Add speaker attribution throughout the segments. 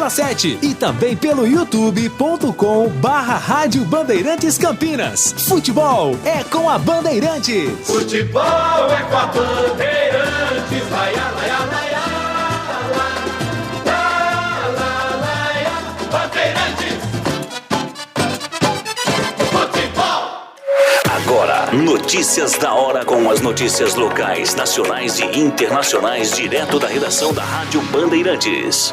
Speaker 1: 101,7 e também pelo youtube.com/Rádio Bandeirantes Campinas. Futebol é com a Bandeirantes.
Speaker 2: Futebol é com a Bandeirantes. Laia, laia, laia, laia, Bandeirantes. Futebol.
Speaker 3: Agora, notícias da hora com as notícias locais, nacionais e internacionais, direto da redação da Rádio Bandeirantes.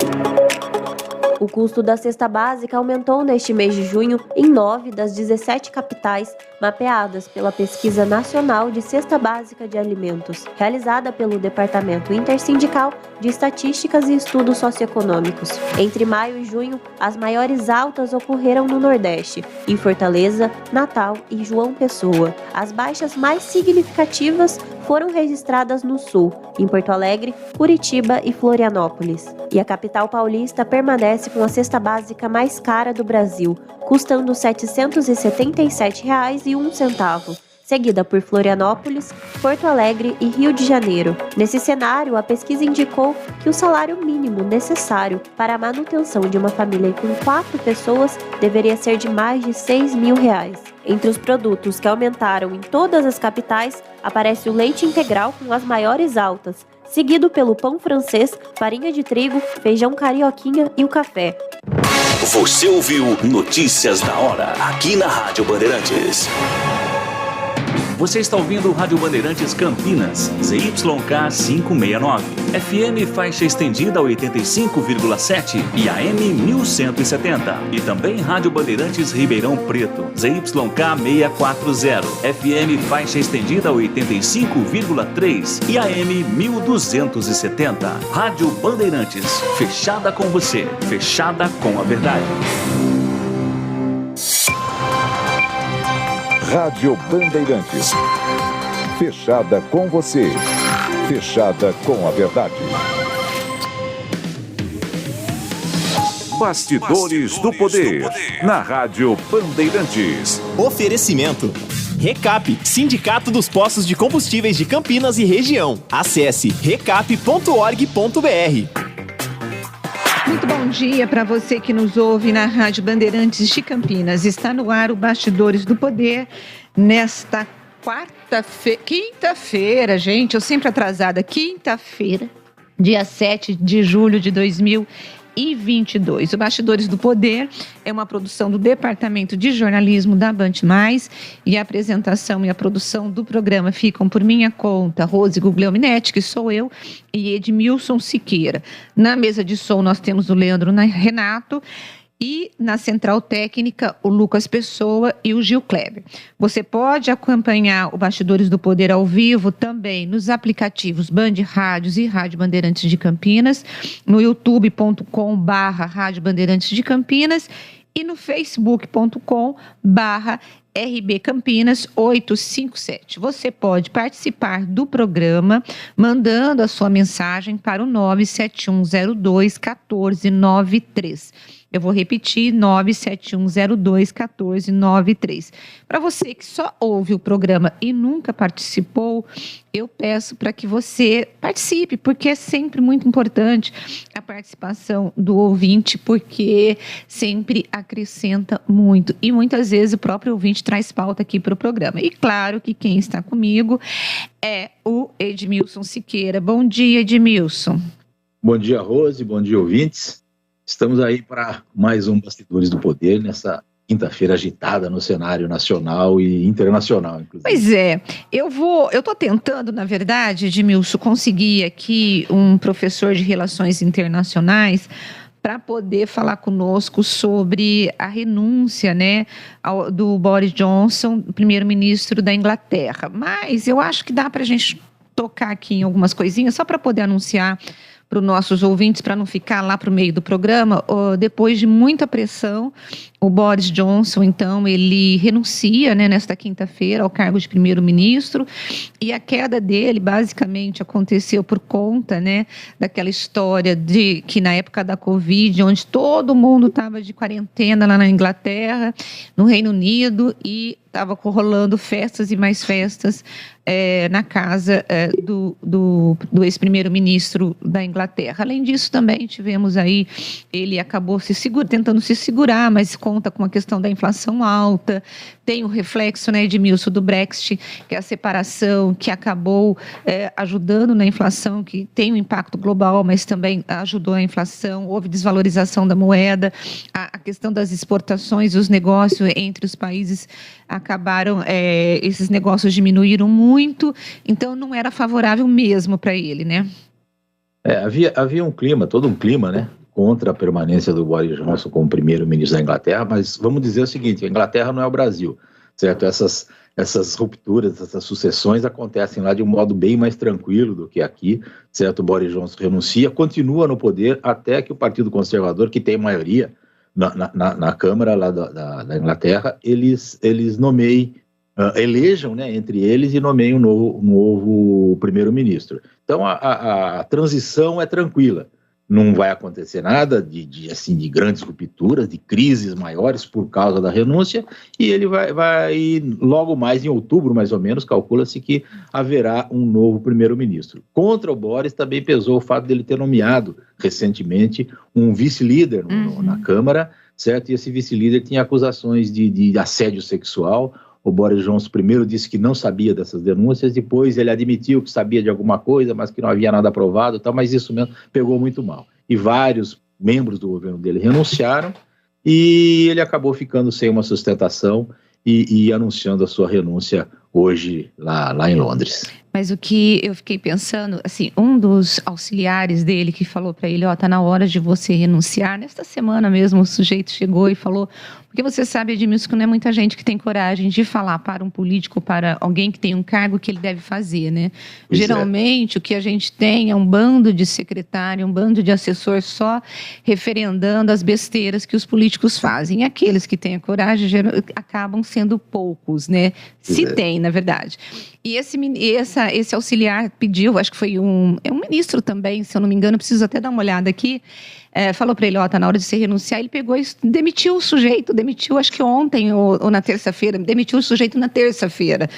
Speaker 4: O custo da cesta básica aumentou neste mês de junho em 9 das 17 capitais mapeadas pela Pesquisa Nacional de Cesta Básica de Alimentos, realizada pelo Departamento Intersindical de Estatísticas e Estudos Socioeconômicos. Entre maio e junho, as maiores altas ocorreram no Nordeste, em Fortaleza, Natal e João Pessoa. As baixas mais significativas foram registradas no Sul, em Porto Alegre, Curitiba e Florianópolis. E a capital paulista permanece com a cesta básica mais cara do Brasil, custando R$ 777,01, seguida por Florianópolis, Porto Alegre e Rio de Janeiro. Nesse cenário, a pesquisa indicou que o salário mínimo necessário para a manutenção de uma família com 4 pessoas deveria ser de mais de R$ 6.000. Entre os produtos que aumentaram em todas as capitais, aparece o leite integral com as maiores altas, seguido pelo pão francês, farinha de trigo, feijão carioquinha e o café.
Speaker 3: Você ouviu Notícias da Hora, aqui na Rádio Bandeirantes. Você está ouvindo Rádio Bandeirantes Campinas, ZYK 569, FM faixa estendida 85,7 e AM 1170. E também Rádio Bandeirantes Ribeirão Preto, ZYK 640, FM faixa estendida 85,3 e AM 1270. Rádio Bandeirantes, fechada com você, fechada com a verdade.
Speaker 5: Rádio Bandeirantes. Fechada com você. Fechada com a verdade. Bastidores do Poder. Na Rádio Bandeirantes.
Speaker 6: Oferecimento. Recap, Sindicato dos Postos de Combustíveis de Campinas e Região. Acesse recap.org.br.
Speaker 7: Muito bom dia para você que nos ouve na Rádio Bandeirantes de Campinas. Está no ar o Bastidores do Poder nesta quinta-feira, gente, eu sempre atrasada, quinta-feira, dia 7 de julho de 2022. O Bastidores do Poder é uma produção do Departamento de Jornalismo da Band Mais e a apresentação e a produção do programa ficam por minha conta, Rose Guglielminetti, que sou eu, e Edmilson Siqueira. Na mesa de som nós temos o Leandro Renato e na central técnica o Lucas Pessoa e o Gil Kleber. Você pode acompanhar o Bastidores do Poder ao vivo também nos aplicativos Band Rádios e Rádio Bandeirantes de Campinas, no youtube.com/Rádio Bandeirantes de Campinas e no facebook.com/RB Campinas 857. Você pode participar do programa mandando a sua mensagem para o 971021493. Eu vou repetir, 971021493. Para você que só ouve o programa e nunca participou, eu peço para que você participe, porque é sempre muito importante a participação do ouvinte, porque sempre acrescenta muito. E muitas vezes o próprio ouvinte traz pauta aqui para o programa. E claro que quem está comigo é o Edmilson Siqueira. Bom dia, Edmilson.
Speaker 8: Bom dia, Rose. Bom dia, ouvintes. Estamos aí para mais um Bastidores do Poder, nessa quinta-feira agitada no cenário nacional e internacional, inclusive.
Speaker 7: Pois é, eu estou tentando, na verdade, Edmilson, conseguir aqui um professor de Relações Internacionais para poder falar conosco sobre a renúncia, né, do Boris Johnson, primeiro-ministro da Inglaterra. Mas eu acho que dá para a gente tocar aqui em algumas coisinhas, só para poder anunciar para os nossos ouvintes, para não ficar lá para o meio do programa. Depois de muita pressão, o Boris Johnson, então, ele renuncia, né, nesta quinta-feira ao cargo de primeiro-ministro, e a queda dele, basicamente, aconteceu por conta, né, daquela história de que na época da Covid, onde todo mundo estava de quarentena lá na Inglaterra, no Reino Unido, e estava rolando festas e mais festas na casa do ex-primeiro-ministro da Inglaterra. Além disso, também tivemos aí, ele acabou tentando se segurar, mas conta com a questão da inflação alta, tem o reflexo, né, Edmilson, do Brexit, que é a separação, que acabou ajudando na inflação, que tem um impacto global, mas também ajudou a inflação, houve desvalorização da moeda, a questão das exportações e os negócios entre os países acabaram, esses negócios diminuíram muito, então não era favorável mesmo para ele, né?
Speaker 8: Havia todo um clima, né, contra a permanência do Boris Johnson como primeiro-ministro da Inglaterra, mas vamos dizer o seguinte, a Inglaterra não é o Brasil, certo? Essas rupturas, essas sucessões acontecem lá de um modo bem mais tranquilo do que aqui, certo? O Boris Johnson renuncia, continua no poder até que o Partido Conservador, que tem maioria na Câmara lá da Inglaterra, eles nomeiem, elejam, né, entre eles e nomeiem um novo primeiro-ministro. Então a transição é tranquila. Não vai acontecer nada de grandes rupturas, de crises maiores por causa da renúncia, e ele vai logo mais em outubro, mais ou menos, calcula-se que haverá um novo primeiro-ministro. Contra o Boris também pesou o fato dele ter nomeado recentemente um vice-líder na Câmara, certo? E esse vice-líder tinha acusações de assédio sexual. O Boris Johnson primeiro disse que não sabia dessas denúncias, depois ele admitiu que sabia de alguma coisa, mas que não havia nada aprovado, mas isso mesmo pegou muito mal. E vários membros do governo dele renunciaram e ele acabou ficando sem uma sustentação e anunciando a sua renúncia hoje lá em Londres.
Speaker 7: Mas o que eu fiquei pensando, assim, um dos auxiliares dele que falou para ele, tá na hora de você renunciar. Nesta semana mesmo o sujeito chegou e falou, porque você sabe, Edmilson, que não é muita gente que tem coragem de falar para um político, para alguém que tem um cargo que ele deve fazer, né? Geralmente o que a gente tem é um bando de secretário, um bando de assessor só referendando as besteiras que os políticos fazem. E aqueles que têm a coragem acabam sendo poucos, né? Se tem, na verdade. E esse auxiliar pediu, acho que foi um ministro também, se eu não me engano, preciso até dar uma olhada aqui, falou para ele, tá na hora de você renunciar, ele pegou e demitiu o sujeito, acho que ontem ou na terça-feira, demitiu o sujeito na terça-feira.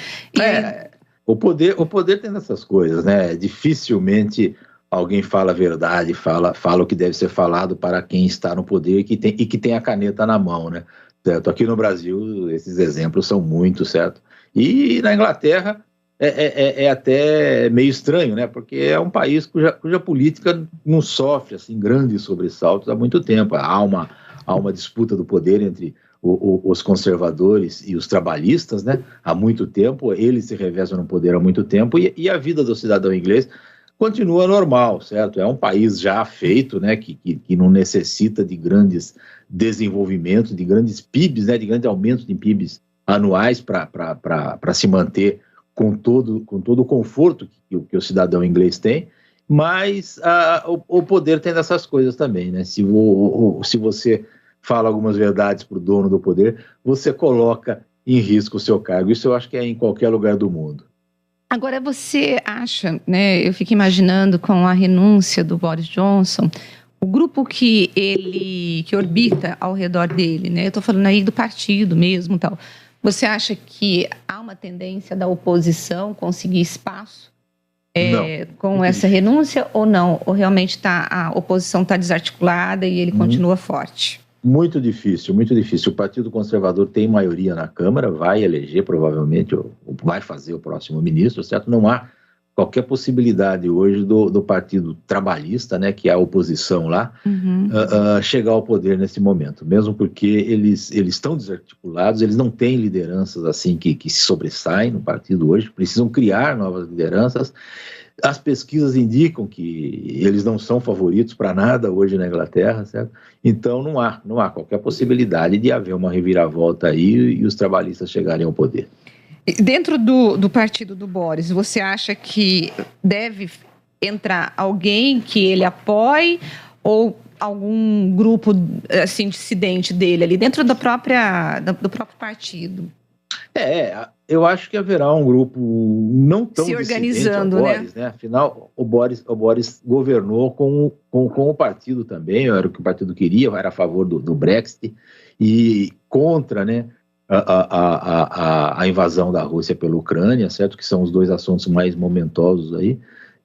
Speaker 8: O poder tem dessas coisas, né? Dificilmente alguém fala a verdade, fala o que deve ser falado para quem está no poder e que tem a caneta na mão, né? Certo? Aqui no Brasil, esses exemplos são muitos, certo? E na Inglaterra é até meio estranho, né? Porque é um país cuja política não sofre assim, grandes sobressaltos há muito tempo. Há uma disputa do poder entre os conservadores e os trabalhistas, né? Há muito tempo, eles se revezam no poder há muito tempo e a vida do cidadão inglês continua normal, certo? É um país já feito, né? Que não necessita de grandes desenvolvimentos, de grandes PIBs, né? De grandes aumentos de PIBs anuais para se manter com todo o conforto que o cidadão inglês tem, mas o poder tem dessas coisas também, né? Se você fala algumas verdades para o dono do poder, você coloca em risco o seu cargo. Isso eu acho que é em qualquer lugar do mundo.
Speaker 7: Agora, você acha, né? Eu fico imaginando com a renúncia do Boris Johnson, o grupo que orbita ao redor dele, né? Eu estou falando aí do partido mesmo, tal. Você acha que há uma tendência da oposição conseguir espaço com essa renúncia ou não? Ou realmente a oposição está desarticulada e ele continua forte?
Speaker 8: Muito difícil, muito difícil. O Partido Conservador tem maioria na Câmara, vai eleger provavelmente, vai fazer o próximo ministro, certo? Não há qualquer possibilidade hoje do Partido Trabalhista, né, que é a oposição lá, chegar ao poder nesse momento, mesmo porque eles estão desarticulados, eles não têm lideranças assim que se sobressaem no partido hoje, precisam criar novas lideranças. As pesquisas indicam que eles não são favoritos para nada hoje na Inglaterra, certo? Então não há qualquer possibilidade de haver uma reviravolta aí e os trabalhistas chegarem ao poder.
Speaker 7: Dentro do partido do Boris, você acha que deve entrar alguém que ele apoie ou algum grupo assim, dissidente dele ali, dentro do próprio partido?
Speaker 8: Eu acho que haverá um grupo não tão
Speaker 7: se organizando,
Speaker 8: ao Boris, né? Afinal, o Boris governou com o partido também, era o que o partido queria, era a favor do Brexit e contra, né, a invasão da Rússia pela Ucrânia, certo? Que são os dois assuntos mais momentosos aí.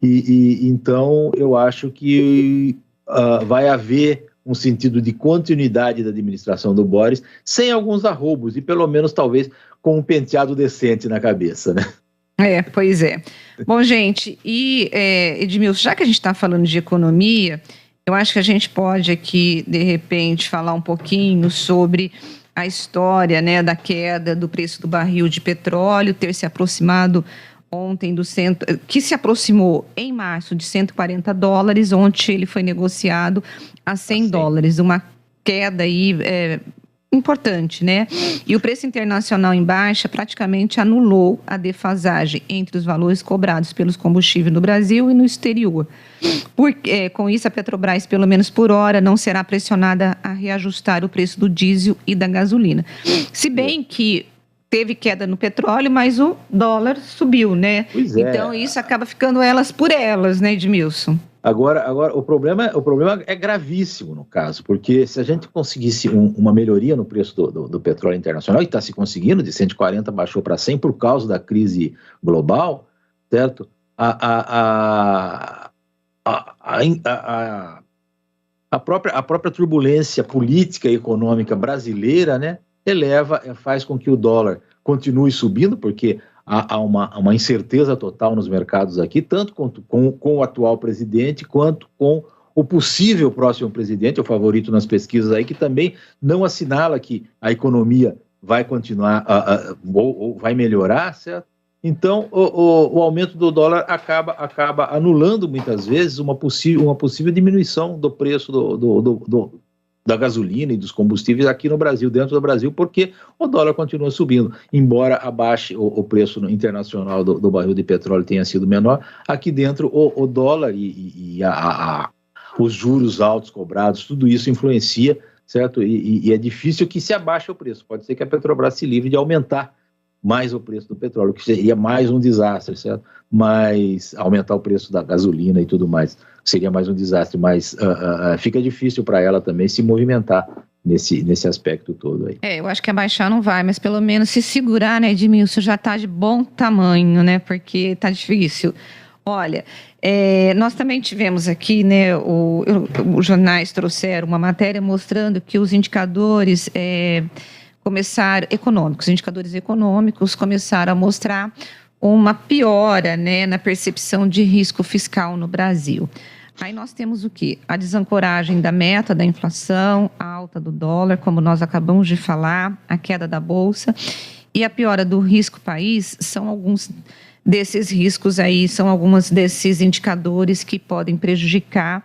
Speaker 8: E então eu acho que vai haver um sentido de continuidade da administração do Boris, sem alguns arroubos, e pelo menos talvez com um penteado decente na cabeça, né?
Speaker 7: Pois é. Bom, gente, e Edmilson, já que a gente está falando de economia, eu acho que a gente pode aqui, de repente, falar um pouquinho sobre a história, né, da queda do preço do barril de petróleo, ter se aproximado ontem que se aproximou em março de $140, ontem ele foi negociado a $100, uma queda aí importante, né? E o preço internacional em baixa praticamente anulou a defasagem entre os valores cobrados pelos combustíveis no Brasil e no exterior. Com isso, a Petrobras, pelo menos por hora, não será pressionada a reajustar o preço do diesel e da gasolina. Se bem que teve queda no petróleo, mas o dólar subiu, né? Então, isso acaba ficando elas por elas, né, Edmilson?
Speaker 8: Agora o problema é gravíssimo no caso, porque se a gente conseguisse uma melhoria no preço do petróleo internacional, e está se conseguindo, de 140 baixou para 100 por causa da crise global, certo? A própria turbulência política e econômica brasileira, né, faz com que o dólar continue subindo, porque há uma incerteza total nos mercados aqui, tanto com o atual presidente, quanto com o possível próximo presidente, o favorito nas pesquisas aí, que também não assinala que a economia vai continuar ou vai melhorar, certo? Então, o aumento do dólar acaba anulando, muitas vezes, uma possível diminuição do preço da gasolina e dos combustíveis aqui no Brasil, dentro do Brasil, porque o dólar continua subindo. Embora abaixe o preço internacional do barril de petróleo tenha sido menor, aqui dentro o dólar e os juros altos cobrados, tudo isso influencia, certo? E é difícil que se abaixe o preço. Pode ser que a Petrobras se livre de aumentar mais o preço do petróleo, que seria mais um desastre, certo? Mas aumentar o preço da gasolina e tudo mais seria mais um desastre, mas fica difícil para ela também se movimentar nesse aspecto todo aí.
Speaker 7: Eu acho que abaixar não vai, mas pelo menos se segurar, né, Edmilson, já está de bom tamanho, né, porque está difícil. Olha, nós também tivemos aqui, né, os jornais trouxeram uma matéria mostrando que os indicadores os indicadores econômicos começaram a mostrar uma piora, né, na percepção de risco fiscal no Brasil. Aí nós temos o quê? A desancoragem da meta da inflação, a alta do dólar, como nós acabamos de falar, a queda da bolsa e a piora do risco país são alguns desses riscos aí, são alguns desses indicadores que podem prejudicar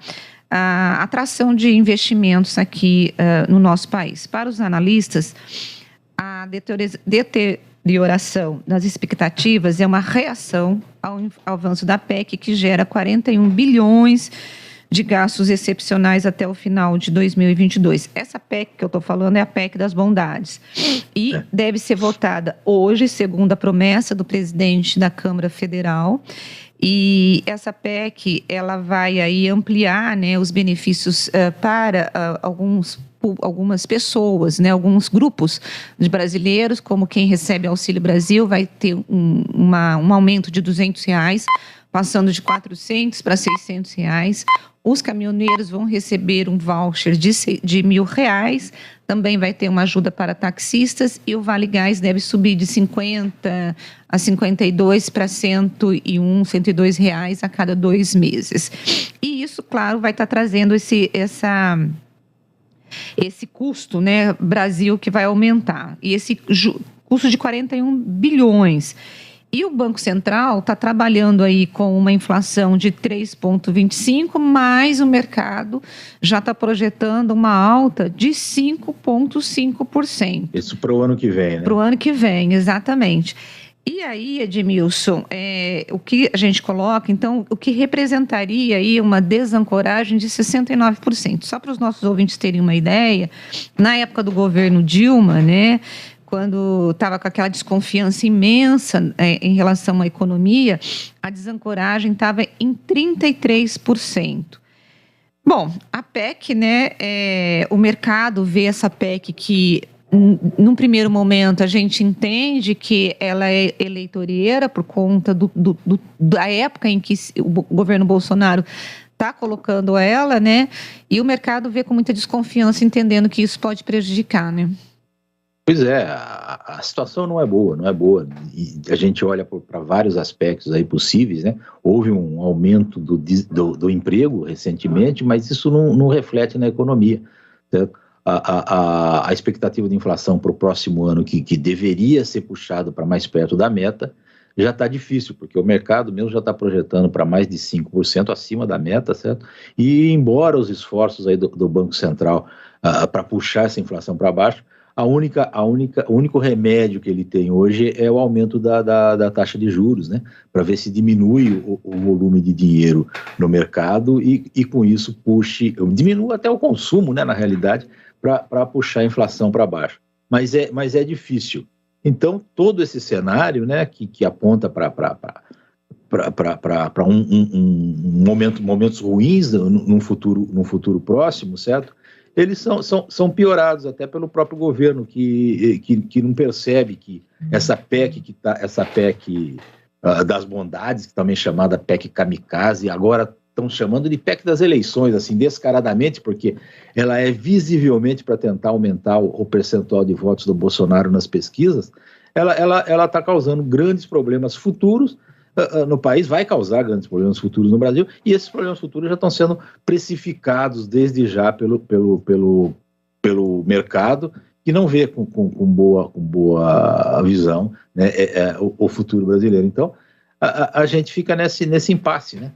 Speaker 7: a atração de investimentos aqui no nosso país. Para os analistas, a deterioração das expectativas é uma reação ao avanço da PEC, que gera 41 bilhões de gastos excepcionais até o final de 2022. Essa PEC que eu estou falando é a PEC das bondades. E deve ser votada hoje, segundo a promessa do presidente da Câmara Federal. E essa PEC, ela vai aí ampliar, né, os benefícios para algumas pessoas, né, alguns grupos de brasileiros, como quem recebe Auxílio Brasil, vai ter um aumento de R$200, passando de R$400 para R$600. Os caminhoneiros vão receber um voucher de R$1.000, também vai ter uma ajuda para taxistas e o Vale Gás deve subir de 50 a 52 para 101, 102 reais a cada 2 meses. E isso, claro, vai estar trazendo esse custo, né, Brasil, que vai aumentar. E esse custo de 41 bilhões. E o Banco Central está trabalhando aí com uma inflação de 3,25%, mas o mercado já está projetando uma alta de 5,5%.
Speaker 8: Isso para o ano que vem, né?
Speaker 7: Para o ano que vem, exatamente. E aí, Edmilson, o que a gente coloca, então, o que representaria aí uma desancoragem de 69%. Só para os nossos ouvintes terem uma ideia, na época do governo Dilma, né, quando estava com aquela desconfiança imensa em relação à economia, a desancoragem estava em 33%. Bom, a PEC, né, o mercado vê essa PEC que num primeiro momento, a gente entende que ela é eleitoreira por conta da época em que o governo Bolsonaro está colocando ela, né? E o mercado vê com muita desconfiança, entendendo que isso pode prejudicar, né?
Speaker 8: Pois é, a situação não é boa, e a gente olha para vários aspectos aí possíveis, né? Houve um aumento do emprego recentemente, mas isso não reflete na economia, certo? A expectativa de inflação para o próximo ano, que deveria ser puxado para mais perto da meta, já está difícil, porque o mercado mesmo já está projetando para mais de 5% acima da meta, certo? E embora os esforços aí do Banco Central para puxar essa inflação para baixo, o único remédio que ele tem hoje é o aumento da taxa de juros, né? Para ver se diminui o volume de dinheiro no mercado e com isso diminua até o consumo, né, na realidade, para puxar a inflação para baixo. Mas é difícil. Então, todo esse cenário, né, que aponta para momentos ruins num futuro próximo, certo? Eles são piorados até pelo próprio governo, que não percebe que essa PEC das bondades, que também é chamada PEC kamikaze, agora estão chamando de PEC das eleições, assim, descaradamente, porque ela é visivelmente para tentar aumentar o percentual de votos do Bolsonaro nas pesquisas. Ela está causando grandes problemas futuros no país, vai causar grandes problemas futuros no Brasil, e esses problemas futuros já estão sendo precificados desde já pelo mercado, que não vê com boa visão, né, o futuro brasileiro. Então, a gente fica nesse impasse, né?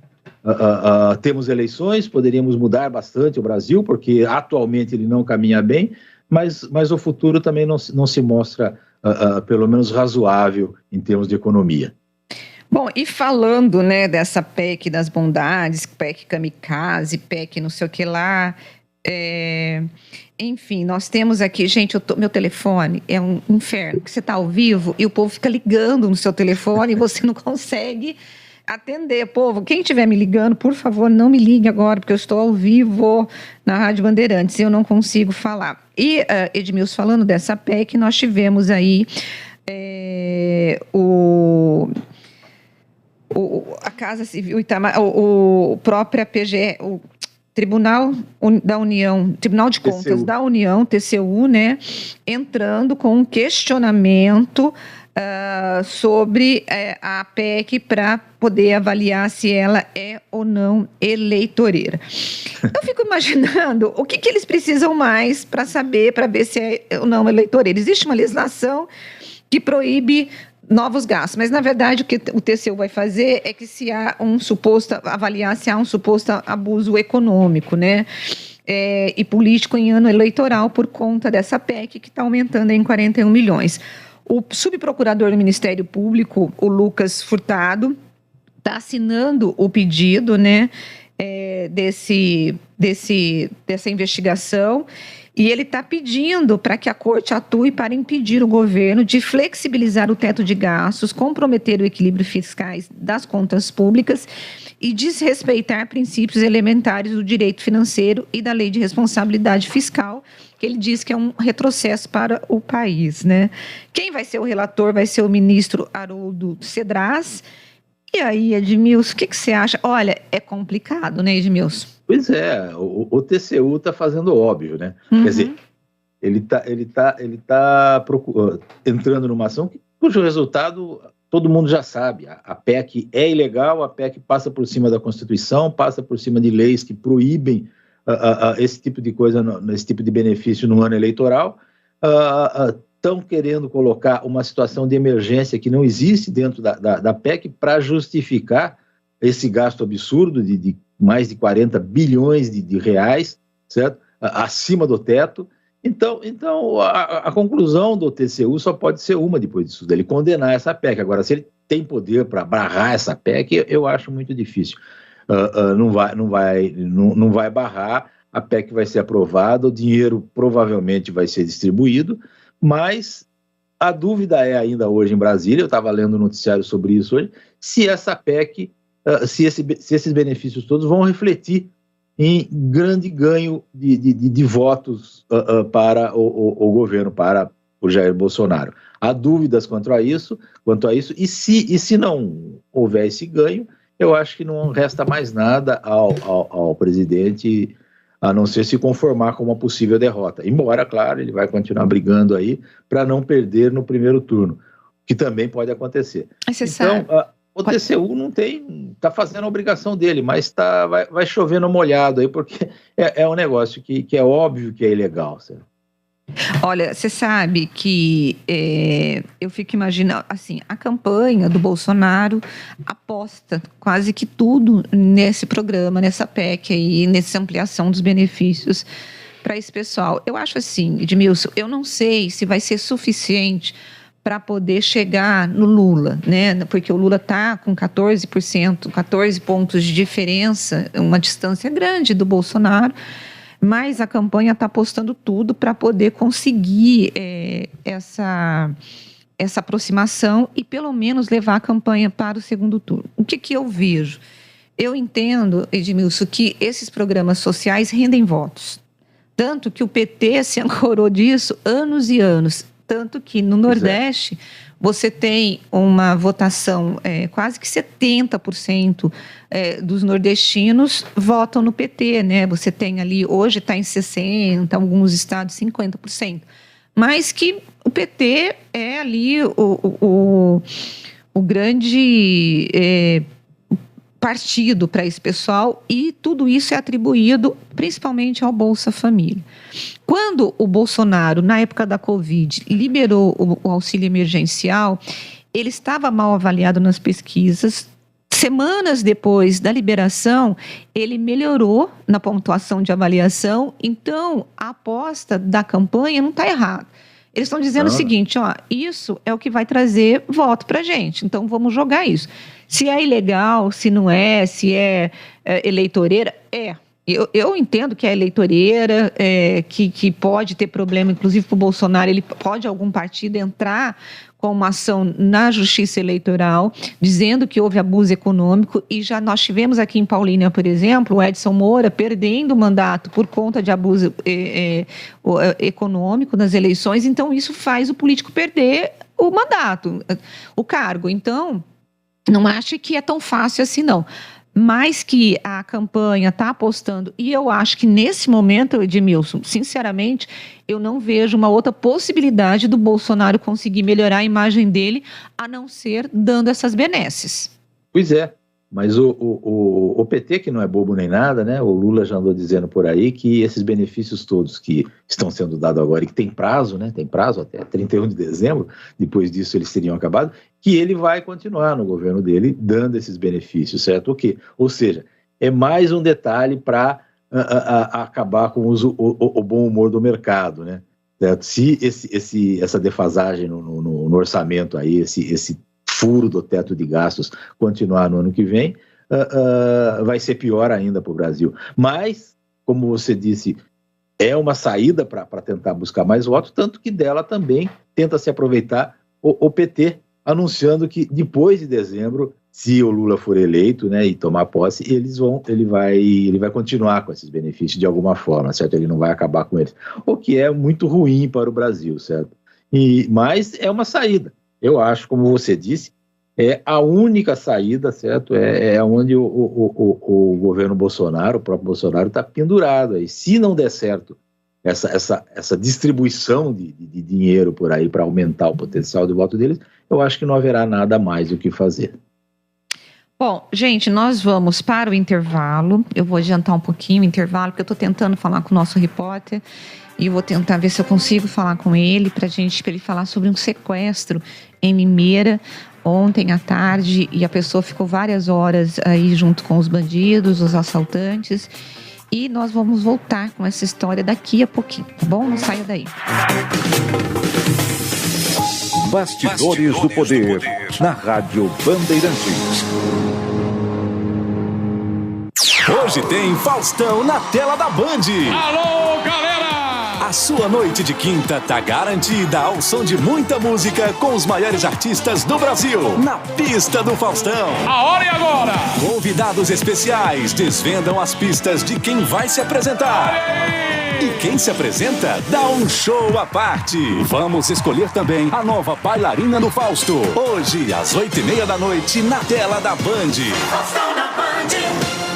Speaker 8: Temos eleições, poderíamos mudar bastante o Brasil, porque atualmente ele não caminha bem, mas o futuro também não se mostra, pelo menos, razoável em termos de economia.
Speaker 7: Bom, e falando, né, dessa PEC das bondades, PEC kamikaze, PEC não sei o que lá, enfim, nós temos aqui, gente, meu telefone é um inferno, porque você está ao vivo e o povo fica ligando no seu telefone e você não consegue atender. Povo, quem estiver me ligando, por favor, não me ligue agora, porque eu estou ao vivo na Rádio Bandeirantes e eu não consigo falar. E, Edmilson, falando dessa PEC, nós tivemos aí a Casa Civil Itamar, o próprio PGE, o Tribunal da União, Tribunal de Contas TCU. Da União, TCU, né, entrando com um questionamento sobre a PEC para poder avaliar se ela é ou não eleitoreira. Eu fico imaginando o que eles precisam mais para saber, para ver se é ou não eleitoreira. Existe uma legislação que proíbe novos gastos, mas na verdade o que o TCU vai fazer é que avaliar se há um suposto abuso econômico, né, e político em ano eleitoral por conta dessa PEC que está aumentando em 41 milhões. O subprocurador do Ministério Público, o Lucas Furtado, está assinando o pedido, né, dessa investigação. E ele está pedindo para que a Corte atue para impedir o governo de flexibilizar o teto de gastos, comprometer o equilíbrio fiscais das contas públicas e desrespeitar princípios elementares do direito financeiro e da lei de responsabilidade fiscal, que ele diz que é um retrocesso para o país, né? Quem vai ser o relator vai ser o ministro Haroldo Cedras. E aí, Edmilson, o que você acha? Olha, é complicado, né, Edmilson?
Speaker 8: Pois é, o TCU está fazendo óbvio, né? Uhum. Quer dizer, ele tá entrando numa ação cujo resultado todo mundo já sabe. A PEC é ilegal, a PEC passa por cima da Constituição, passa por cima de leis que proíbem esse tipo de coisa, esse tipo de benefício no ano eleitoral. Estão querendo colocar uma situação de emergência que não existe dentro da PEC para justificar esse gasto absurdo de mais de 40 bilhões de reais, certo? Acima do teto. Então a conclusão do TCU só pode ser uma depois disso, dele condenar essa PEC. Agora, se ele tem poder para barrar essa PEC, eu acho muito difícil. Não vai barrar, a PEC vai ser aprovada, o dinheiro provavelmente vai ser distribuído, mas a dúvida é ainda hoje em Brasília, eu estava lendo um noticiário sobre isso hoje, se essa PEC, se esses benefícios todos vão refletir em grande ganho de votos para o governo, para o Jair Bolsonaro. Há dúvidas quanto a isso, e se não houver esse ganho, eu acho que não resta mais nada ao presidente, a não ser se conformar com uma possível derrota. Embora, claro, ele vai continuar brigando aí para não perder no primeiro turno, que também pode acontecer. Então, o TCU não está fazendo a obrigação dele, mas vai chover no molhado aí, porque é um negócio que é óbvio que é ilegal, certo?
Speaker 7: Olha, você sabe que eu fico imaginando, assim, a campanha do Bolsonaro aposta quase que tudo nesse programa, nessa PEC aí, nessa ampliação dos benefícios para esse pessoal. Eu acho assim, Edmilson, eu não sei se vai ser suficiente para poder chegar no Lula, né? Porque o Lula está com 14%, 14 pontos de diferença, uma distância grande do Bolsonaro, mas a campanha está apostando tudo para poder conseguir essa aproximação e pelo menos levar a campanha para o segundo turno. O que eu vejo? Eu entendo, Edmilson, que esses programas sociais rendem votos, tanto que o PT se ancorou disso anos e anos, tanto que no Nordeste você tem uma votação, quase que 70% dos nordestinos votam no PT, né? Você tem ali, hoje está em 60%, alguns estados 50%, mas que o PT é ali o grande partido para esse pessoal, e tudo isso é atribuído principalmente ao Bolsa Família. Quando o Bolsonaro, na época da Covid, liberou o auxílio emergencial, ele estava mal avaliado nas pesquisas. Semanas depois da liberação, ele melhorou na pontuação de avaliação, então a aposta da campanha não está errada. Eles estão dizendo o seguinte, isso é o que vai trazer voto para a gente, então vamos jogar isso. Se é ilegal, se não é, se é eleitoreira, Eu entendo que é eleitoreira, que pode ter problema, inclusive para o Bolsonaro, algum partido entrar com uma ação na Justiça Eleitoral, dizendo que houve abuso econômico, e já nós tivemos aqui em Paulínia, por exemplo, o Edson Moura perdendo o mandato por conta de abuso econômico nas eleições, então isso faz o político perder o mandato, o cargo. Então, não acho que é tão fácil assim, não. Mas que a campanha está apostando, e eu acho que nesse momento, Edmilson, sinceramente, eu não vejo uma outra possibilidade do Bolsonaro conseguir melhorar a imagem dele, a não ser dando essas benesses.
Speaker 8: Pois é, mas o PT, que não é bobo nem nada, né? O Lula já andou dizendo por aí que esses benefícios todos que estão sendo dados agora, e que tem prazo, né? Tem prazo até 31 de dezembro, depois disso eles seriam acabados, que ele vai continuar no governo dele dando esses benefícios, certo? O quê? Ou seja, é mais um detalhe para acabar com o bom humor do mercado, né? Certo? Se essa defasagem no orçamento aí, esse furo do teto de gastos continuar no ano que vem, vai ser pior ainda para o Brasil. Mas, como você disse, é uma saída para tentar buscar mais votos, tanto que dela também tenta se aproveitar o PT, anunciando que depois de dezembro, se o Lula for eleito, né, e tomar posse, ele vai continuar com esses benefícios de alguma forma, certo? Ele não vai acabar com eles, o que é muito ruim para o Brasil, certo? Mas é uma saída. Eu acho, como você disse, é a única saída, certo? É onde o governo Bolsonaro, o próprio Bolsonaro, está pendurado aí. Se não der certo essa distribuição de dinheiro por aí para aumentar o potencial de voto deles, eu acho que não haverá nada mais o que fazer.
Speaker 7: Bom, gente, nós vamos para o intervalo. Eu vou adiantar um pouquinho o intervalo, porque eu estou tentando falar com o nosso repórter e eu vou tentar ver se eu consigo falar com ele para ele falar sobre um sequestro em Limeira ontem à tarde, e a pessoa ficou várias horas aí junto com os bandidos, os assaltantes, e nós vamos voltar com essa história daqui a pouquinho, tá bom? Não saia daí.
Speaker 5: Bastidores do Poder, na Rádio Bandeirantes.
Speaker 1: Hoje tem Faustão na tela da Band.
Speaker 2: Alô, galera!
Speaker 1: A sua noite de quinta tá garantida ao som de muita música com os maiores artistas do Brasil. Na pista do Faustão.
Speaker 2: A hora é agora!
Speaker 1: Convidados especiais desvendam as pistas de quem vai se apresentar. E quem se apresenta dá um show à parte. Vamos escolher também a nova bailarina do Fausto. Hoje, às 20h30 na tela da Band.
Speaker 2: Faustão na Band.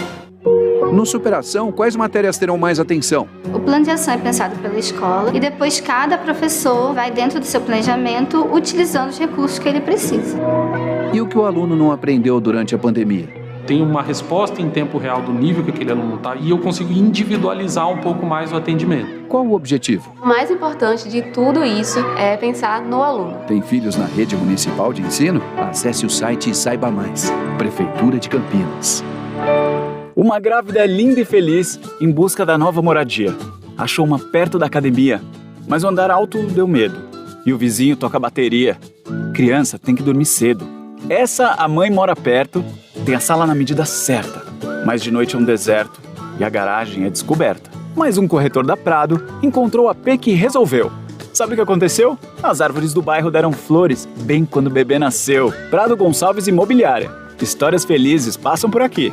Speaker 9: No Superação, quais matérias terão mais atenção?
Speaker 10: O plano de ação é pensado pela escola e depois cada professor vai dentro do seu planejamento utilizando os recursos que ele precisa.
Speaker 9: E o que o aluno não aprendeu durante a pandemia?
Speaker 11: Tem uma resposta em tempo real do nível que aquele aluno está e eu consigo individualizar um pouco mais o atendimento.
Speaker 9: Qual o objetivo?
Speaker 12: O mais importante de tudo isso é pensar no aluno.
Speaker 9: Tem filhos na rede municipal de ensino? Acesse o site e saiba mais. Prefeitura de Campinas.
Speaker 13: Uma grávida é linda e feliz em busca da nova moradia. Achou uma perto da academia, mas o andar alto deu medo. E o vizinho toca bateria. Criança tem que dormir cedo. Essa, a mãe mora perto, tem a sala na medida certa. Mas de noite é um deserto e a garagem é descoberta. Mas um corretor da Prado encontrou a P que resolveu. Sabe o que aconteceu? As árvores do bairro deram flores bem quando o bebê nasceu. Prado Gonçalves Imobiliária. Histórias felizes passam por aqui.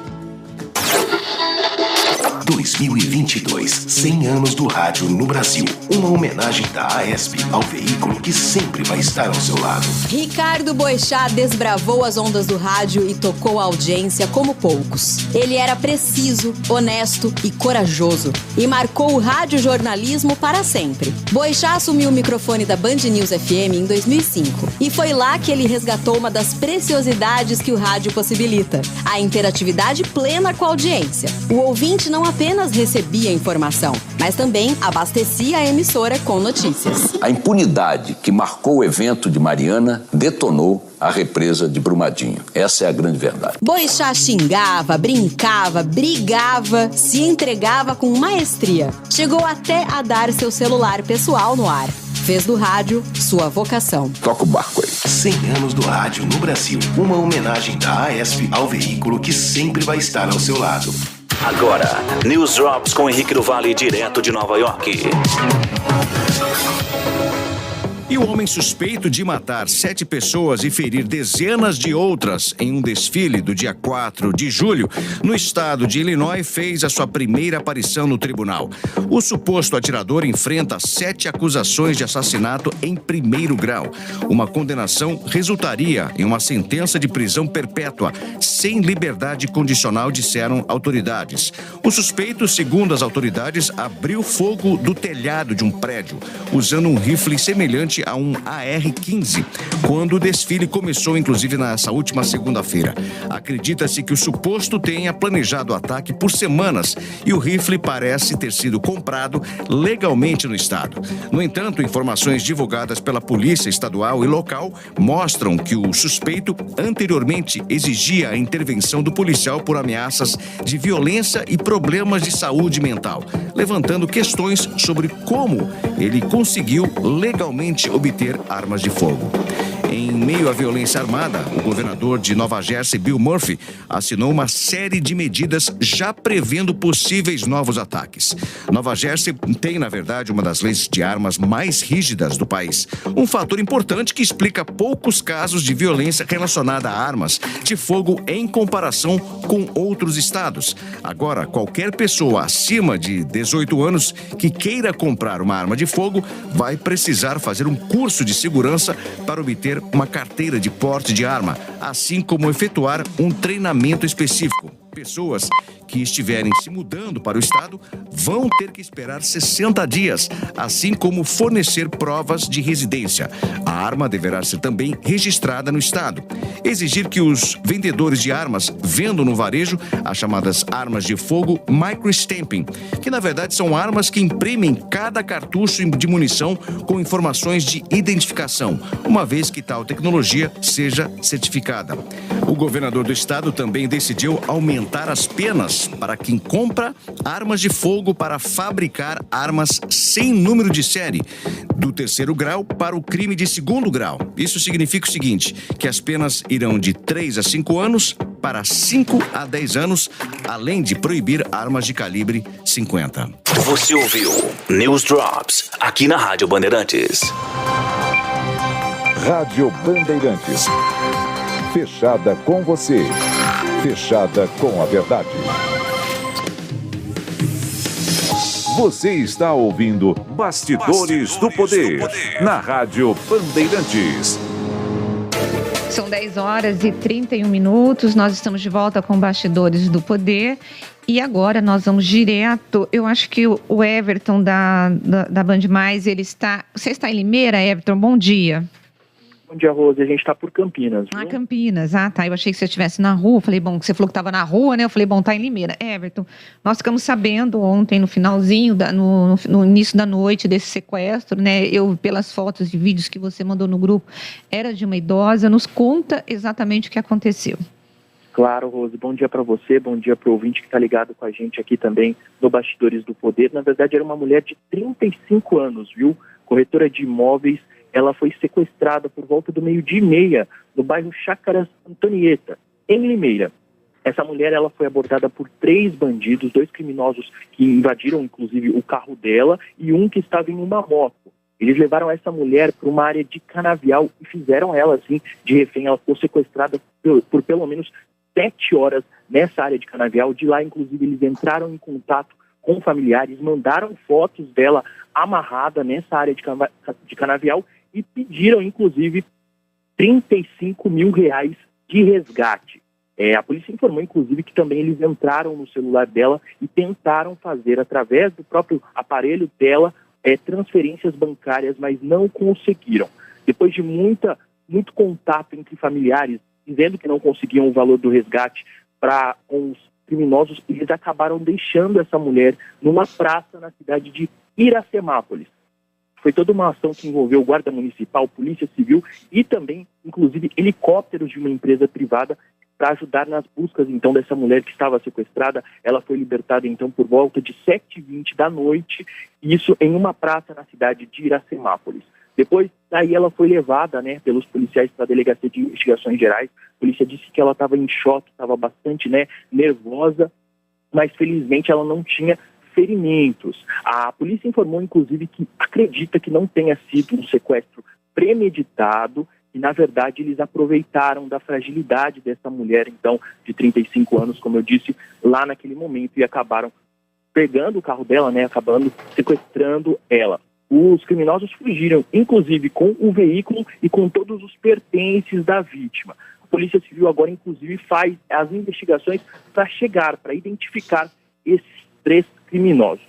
Speaker 14: 2022, 100 anos do rádio no Brasil. Uma homenagem da AESP ao veículo que sempre vai estar ao seu lado.
Speaker 15: Ricardo Boechat desbravou as ondas do rádio e tocou a audiência como poucos. Ele era preciso, honesto e corajoso e marcou o radiojornalismo para sempre. Boechat assumiu o microfone da Band News FM em 2005 e foi lá que ele resgatou uma das preciosidades que o rádio possibilita: a interatividade plena com a audiência. O ouvinte não apenas recebia informação, mas também abastecia a emissora com notícias.
Speaker 16: A impunidade que marcou o evento de Mariana detonou a represa de Brumadinho. Essa é a grande verdade.
Speaker 15: Boechat xingava, brincava, brigava, se entregava com maestria. Chegou até a dar seu celular pessoal no ar. Fez do rádio sua vocação.
Speaker 16: Toca o barco aí.
Speaker 14: 100 anos do rádio no Brasil. Uma homenagem da AESP ao veículo que sempre vai estar ao seu lado.
Speaker 3: Agora, News Drops com Henrique do Vale, direto de Nova York.
Speaker 17: E o homem suspeito de matar 7 pessoas e ferir dezenas de outras em um desfile do dia 4 de julho, no estado de Illinois, fez a sua primeira aparição no tribunal. O suposto atirador enfrenta 7 acusações de assassinato em primeiro grau. Uma condenação resultaria em uma sentença de prisão perpétua, sem liberdade condicional, disseram autoridades. O suspeito, segundo as autoridades, abriu fogo do telhado de um prédio, usando um rifle semelhante a um AR-15, quando o desfile começou, inclusive nessa última segunda-feira. Acredita-se que o suposto tenha planejado o ataque por semanas e o rifle parece ter sido comprado legalmente no estado. No entanto, informações divulgadas pela polícia estadual e local mostram que o suspeito anteriormente exigia a intervenção do policial por ameaças de violência e problemas de saúde mental, levantando questões sobre como ele conseguiu legalmente obter armas de fogo. Em meio à violência armada, o governador de Nova Jersey, Bill Murphy, assinou uma série de medidas já prevendo possíveis novos ataques. Nova Jersey tem, na verdade, uma das leis de armas mais rígidas do país. Um fator importante que explica poucos casos de violência relacionada a armas de fogo em comparação com outros estados. Agora, qualquer pessoa acima de 18 anos que queira comprar uma arma de fogo vai precisar fazer um curso de segurança para obter uma carteira de porte de arma, assim como efetuar um treinamento específico. Pessoas que estiverem se mudando para o estado vão ter que esperar 60 dias, assim como fornecer provas de residência. A arma deverá ser também registrada no estado. Exigir que os vendedores de armas vendam no varejo as chamadas armas de fogo microstamping, que na verdade são armas que imprimem cada cartucho de munição com informações de identificação, uma vez que tal tecnologia seja certificada. O governador do estado também decidiu aumentar as penas para quem compra armas de fogo para fabricar armas sem número de série, do 3º grau para o crime de 2º grau. Isso significa o seguinte, que as penas irão de 3 a 5 anos para 5 a 10 anos, além de proibir armas de calibre 50.
Speaker 3: Você ouviu News Drops, aqui na Rádio Bandeirantes.
Speaker 5: Rádio Bandeirantes. Fechada com você. Fechada com a verdade. Você está ouvindo Bastidores do Poder, na Rádio Bandeirantes.
Speaker 7: São 10h31. Nós estamos de volta com Bastidores do Poder. E agora nós vamos direto. Eu acho que o Everton da Band Mais, ele está... Você está em Limeira, Everton? Bom dia.
Speaker 18: Bom dia, Rose. A gente está por Campinas. Viu?
Speaker 7: Campinas. Tá. Eu achei que você estivesse na rua. Falei, bom, você falou que estava na rua, né? Eu falei, bom, tá em Limeira. Everton, nós ficamos sabendo ontem, no finalzinho, no início da noite desse sequestro, né? Eu, pelas fotos e vídeos que você mandou no grupo, era de uma idosa. Nos conta exatamente o que aconteceu.
Speaker 18: Claro, Rose. Bom dia para você, bom dia para o ouvinte que está ligado com a gente aqui também no Bastidores do Poder. Na verdade, era uma mulher de 35 anos, viu? Corretora de imóveis. Ela foi sequestrada por volta do 12:30 no bairro Chácaras Antonieta, em Limeira. Essa mulher, ela foi abordada por 3 bandidos, 2 criminosos que invadiram, inclusive, o carro dela e um que estava em uma moto. Eles levaram essa mulher para uma área de canavial e fizeram ela, assim, de refém. Ela ficou sequestrada por pelo menos 7 horas nessa área de canavial. De lá, inclusive, eles entraram em contato com familiares, mandaram fotos dela amarrada nessa área de canavial e pediram, inclusive, R$35 mil de resgate. A polícia informou, inclusive, que também eles entraram no celular dela e tentaram fazer, através do próprio aparelho dela, transferências bancárias, mas não conseguiram. Depois de muito contato entre familiares, dizendo que não conseguiam o valor do resgate com os criminosos, eles acabaram deixando essa mulher numa praça na cidade de Iracemápolis. Foi toda uma ação que envolveu Guarda Municipal, Polícia Civil e também, inclusive, helicópteros de uma empresa privada para ajudar nas buscas, então, dessa mulher que estava sequestrada. Ela foi libertada, então, por volta de 7h20 da noite, isso em uma praça na cidade de Iracemápolis. Depois, daí ela foi levada, né, pelos policiais para a Delegacia de Investigações Gerais. A polícia disse que ela estava em choque, estava bastante, nervosa, mas felizmente ela não tinha ferimentos. A polícia informou, inclusive, que acredita que não tenha sido um sequestro premeditado e, na verdade, eles aproveitaram da fragilidade dessa mulher, então, de 35 anos, como eu disse, lá naquele momento, e acabaram pegando o carro dela, acabando sequestrando ela. Os criminosos fugiram, inclusive, com o veículo e com todos os pertences da vítima. A Polícia Civil agora, inclusive, faz as investigações para identificar esses 3 criminosos.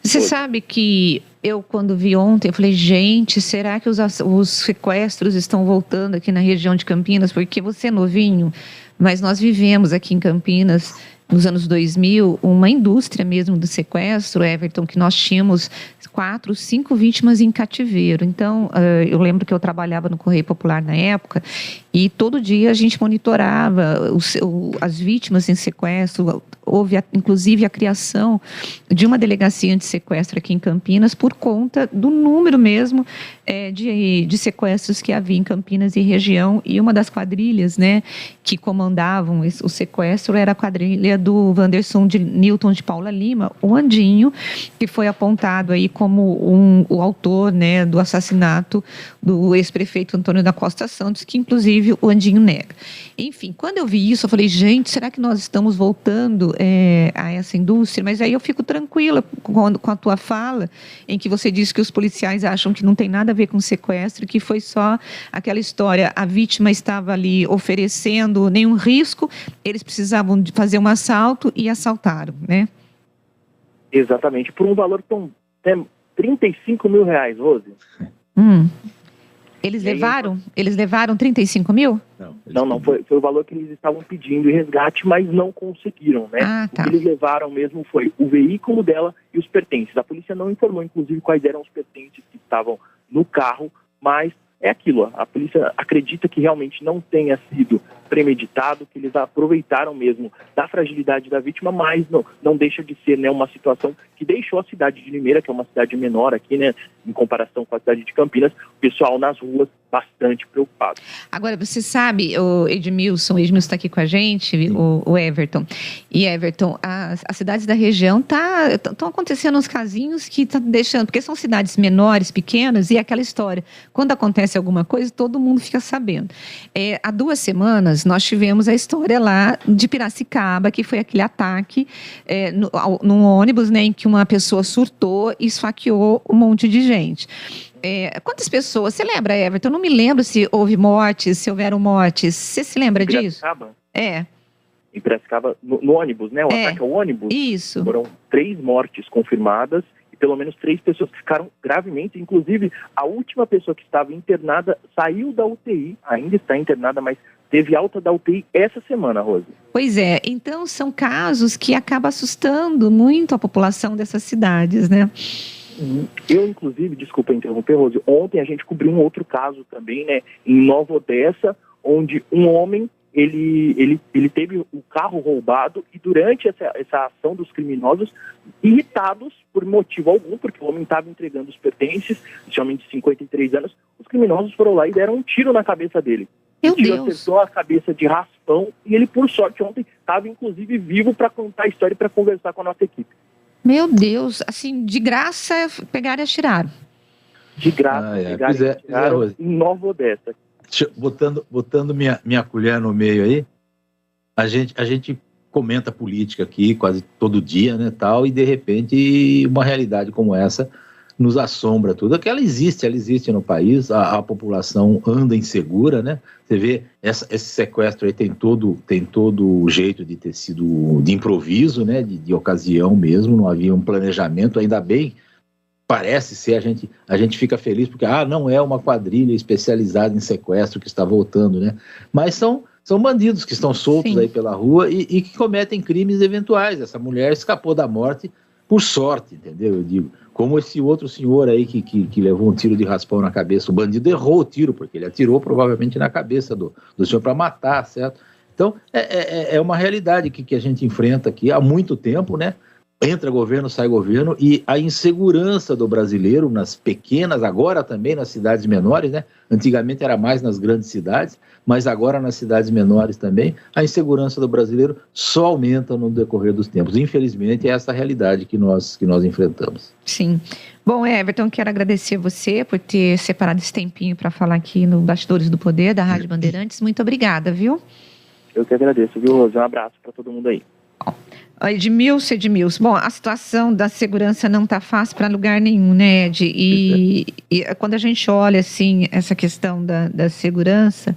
Speaker 7: Você sabe que eu, quando vi ontem, eu falei, gente, será que os sequestros estão voltando aqui na região de Campinas? Porque você é novinho, mas nós vivemos aqui em Campinas, nos anos 2000, uma indústria mesmo do sequestro, Everton, que nós tínhamos 4, 5 vítimas em cativeiro. Então, eu lembro que eu trabalhava no Correio Popular na época e todo dia a gente monitorava as vítimas em sequestro. Houve, inclusive, a criação de uma delegacia anti-sequestro aqui em Campinas por conta do número mesmo de sequestros que havia em Campinas e região. E uma das quadrilhas, que comandavam o sequestro era a quadrilha do Wanderson Newton de Paula Lima, o Andinho, que foi apontado aí como o autor, do assassinato do ex-prefeito Antônio da Costa Santos, que inclusive o Andinho nega. Enfim, quando eu vi isso, eu falei, gente, será que nós estamos voltando a essa indústria? Mas aí eu fico tranquila com a tua fala, em que você disse que os policiais acham que não tem nada a ver com sequestro, que foi só aquela história, a vítima estava ali oferecendo nenhum risco, eles precisavam de fazer um assalto e assaltaram, né?
Speaker 18: Exatamente, por um valor tão... R$35 mil, Rose.
Speaker 7: Eles levaram 35 mil?
Speaker 18: Não, foi o valor que eles estavam pedindo em resgate, mas não conseguiram,
Speaker 7: Tá.
Speaker 18: O que eles levaram mesmo foi o veículo dela e os pertences. A polícia não informou, inclusive, quais eram os pertences que estavam no carro, mas é aquilo, a polícia acredita que realmente não tenha sido premeditado, que eles aproveitaram mesmo da fragilidade da vítima, mas não deixa de ser, né, uma situação que deixou a cidade de Limeira, que é uma cidade menor aqui, né, em comparação com a cidade de Campinas, o pessoal nas ruas bastante preocupado.
Speaker 7: Agora, você sabe, o Edmilson está aqui com a gente, o Everton. E Everton, as cidades da região estão acontecendo uns casinhos que estão deixando, porque são cidades menores, pequenas, e é aquela história, quando acontece alguma coisa, todo mundo fica sabendo. Há 2 semanas, nós tivemos a história lá de Piracicaba, que foi aquele ataque num ônibus, né, em que uma pessoa surtou e esfaqueou um monte de gente. Quantas pessoas? Você lembra, Everton? Eu não me lembro se houve mortes, se houveram mortes. Você se lembra disso?
Speaker 18: Em Piracicaba, no ônibus, né? O ataque ao ônibus.
Speaker 7: Isso.
Speaker 18: Foram 3 mortes confirmadas e pelo menos 3 pessoas ficaram gravemente. Inclusive, a última pessoa que estava internada saiu da UTI, ainda está internada, mas teve alta da UTI essa semana, Rose.
Speaker 7: Pois é. Então, são casos que acabam assustando muito a população dessas cidades, né?
Speaker 18: Eu, inclusive, desculpa interromper, Rose, ontem a gente cobriu um outro caso também, né, em Nova Odessa, onde um homem, ele teve o carro roubado e durante essa ação dos criminosos, irritados por motivo algum, porque o homem estava entregando os pertences, esse homem de 53 anos, os criminosos foram lá e deram um tiro na cabeça dele. O tiro acertou a cabeça de raspão e ele, por sorte, ontem estava, inclusive, vivo para contar a história e para conversar com a nossa equipe.
Speaker 7: Meu Deus, assim, de graça pegaram e atiraram.
Speaker 18: De graça, pegaram e atiraram em Nova Odessa.
Speaker 8: Botando minha colher no meio aí, a gente comenta política aqui quase todo dia, né, tal, e de repente uma realidade como essa nos assombra tudo. Que ela existe no país, a população anda insegura, né? Você vê, esse sequestro aí tem todo o jeito de ter sido de improviso, né? De ocasião mesmo, não havia um planejamento, ainda bem, parece ser, a gente fica feliz porque, não é uma quadrilha especializada em sequestro que está voltando, né? Mas são bandidos que estão soltos Sim. aí pela rua e que cometem crimes eventuais. Essa mulher escapou da morte por sorte, entendeu? Eu digo, como esse outro senhor aí que levou um tiro de raspão na cabeça, o bandido errou o tiro, porque ele atirou provavelmente na cabeça do senhor para matar, certo? Então, é uma realidade que a gente enfrenta aqui há muito tempo, né? Entra governo, sai governo, e a insegurança do brasileiro nas pequenas, agora também nas cidades menores, né? Antigamente era mais nas grandes cidades, mas agora nas cidades menores também, a insegurança do brasileiro só aumenta no decorrer dos tempos. Infelizmente, é essa a realidade que nós enfrentamos.
Speaker 7: Sim. Bom, Everton, quero agradecer você por ter separado esse tempinho para falar aqui no Bastidores do Poder, da Rádio Bandeirantes. Muito obrigada, viu?
Speaker 18: Eu que agradeço, viu, Rose? Um abraço para todo mundo aí.
Speaker 7: Edmilson. Bom, a situação da segurança não está fácil para lugar nenhum, né, Ed? E quando a gente olha, assim, essa questão da segurança,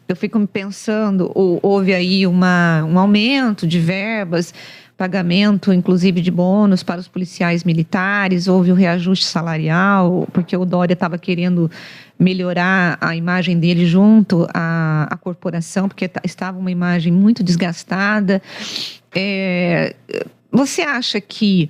Speaker 7: eu fico pensando, houve aí um aumento de verbas, pagamento, inclusive, de bônus para os policiais militares, houve o reajuste salarial, porque o Dória estava querendo melhorar a imagem dele junto à corporação, porque estava uma imagem muito desgastada. Você acha que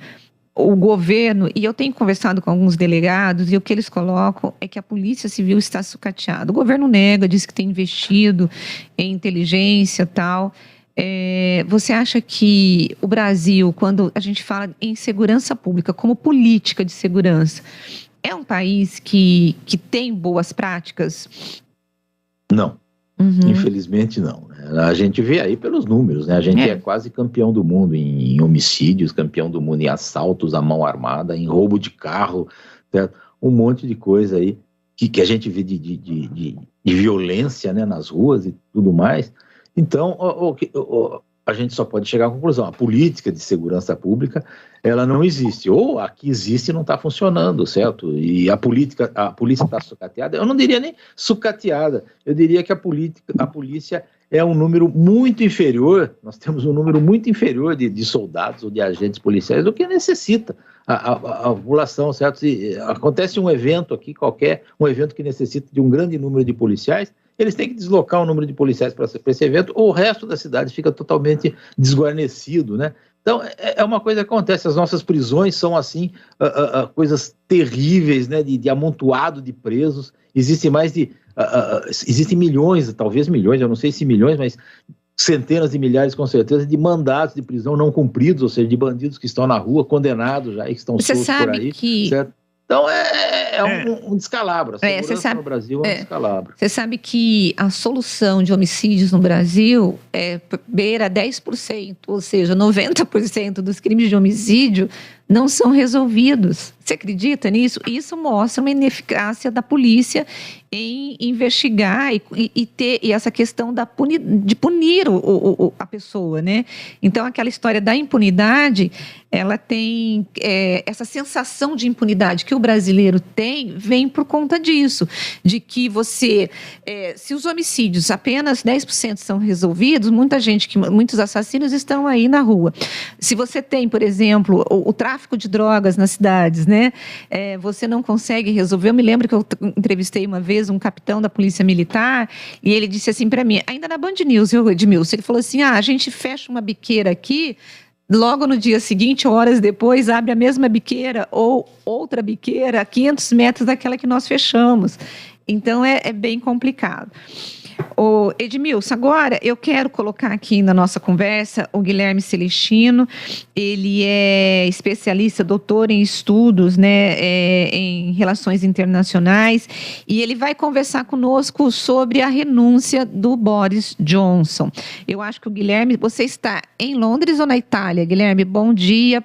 Speaker 7: o governo, e eu tenho conversado com alguns delegados, e o que eles colocam é que a Polícia Civil está sucateada. O governo nega, diz que tem investido em inteligência e tal. Você acha que o Brasil, quando a gente fala em segurança pública, como política de segurança, é um país que tem boas práticas?
Speaker 8: Não. Infelizmente não, né? A gente vê aí pelos números, né? A gente é quase campeão do mundo em homicídios, campeão do mundo em assaltos à mão armada, em roubo de carro, certo? Um monte de coisa aí que a gente vê de violência, né, nas ruas e tudo mais. Então, a gente só pode chegar à conclusão, a política de segurança pública, ela não existe, ou a que existe não está funcionando, certo? E a polícia está sucateada, eu não diria nem sucateada, eu diria que a polícia é um número muito inferior, nós temos um número muito inferior de soldados ou de agentes policiais do que necessita a população, certo? Se acontece um evento aqui qualquer, um evento que necessita de um grande número de policiais, eles têm que deslocar o número de policiais para esse evento, ou o resto da cidade fica totalmente desguarnecido, né? Então, é uma coisa que acontece, as nossas prisões são, assim, coisas terríveis, né, de amontoado de presos, existe mais de, existem milhões, talvez milhões, eu não sei se milhões, mas centenas de milhares, com certeza, de mandatos de prisão não cumpridos, ou seja, de bandidos que estão na rua, condenados já, e que estão soltos por aí. Certo? Então, um descalabro. A segurança no Brasil é um descalabro.
Speaker 7: Você sabe que a solução de homicídios no Brasil beira 10%, ou seja, 90% dos crimes de homicídio não são resolvidos. Você acredita nisso? Isso mostra uma ineficácia da polícia em investigar e essa questão de punir a pessoa, né? Então, aquela história da impunidade, ela tem essa sensação de impunidade que o brasileiro tem, vem por conta disso, de que se os homicídios apenas 10% são resolvidos, muitos assassinos estão aí na rua. Se você tem, por exemplo, o tráfico de drogas nas cidades, né? Você não consegue resolver. Eu me lembro que eu entrevistei uma vez um capitão da Polícia Militar e ele disse assim para mim, ainda na Band News, Edmilson, ele falou assim, a gente fecha uma biqueira aqui, logo no dia seguinte, horas depois, abre a mesma biqueira ou outra biqueira a 500 metros daquela que nós fechamos. Então, é bem complicado. Edmilson, agora eu quero colocar aqui na nossa conversa o Guilherme Celestino. Ele é especialista, doutor em estudos, né, em relações internacionais, e ele vai conversar conosco sobre a renúncia do Boris Johnson. Eu acho que o Guilherme, você está em Londres ou na Itália? Guilherme, bom dia.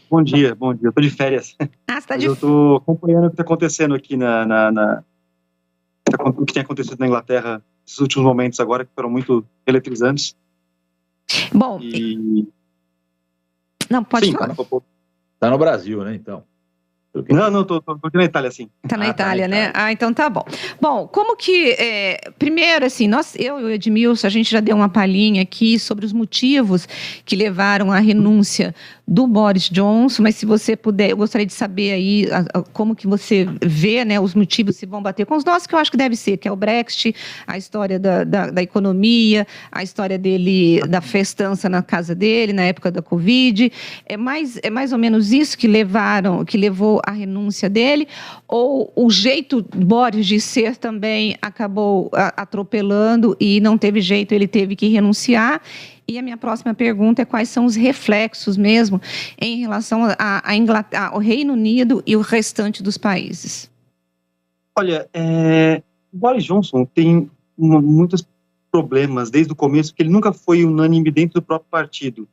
Speaker 19: Bom dia. Eu estou de férias.
Speaker 7: Você está de...
Speaker 19: Eu estou acompanhando o que está acontecendo aqui o que tem acontecido na Inglaterra nesses últimos momentos agora, que foram muito eletrizantes.
Speaker 7: Bom... Não, pode falar.
Speaker 8: Está no Brasil, né, então?
Speaker 19: Não, estou aqui na Itália, sim.
Speaker 7: Está na Itália, né? Então tá bom. Bom, como que... primeiro, assim, eu e o Edmilson, a gente já deu uma palhinha aqui sobre os motivos que levaram à renúncia do Boris Johnson, mas se você puder, eu gostaria de saber aí como que você vê, né, os motivos se vão bater com os nossos, que eu acho que deve ser, que é o Brexit, a história da economia, a história dele, da festança na casa dele, na época da Covid. É mais ou menos isso que levou a renúncia dele, ou o jeito Boris de ser também acabou atropelando e não teve jeito, ele teve que renunciar? E a minha próxima pergunta é quais são os reflexos mesmo em relação ao Reino Unido e o restante dos países?
Speaker 19: Olha, o Boris Johnson tem muitos problemas desde o começo, que ele nunca foi unânime dentro do próprio partido.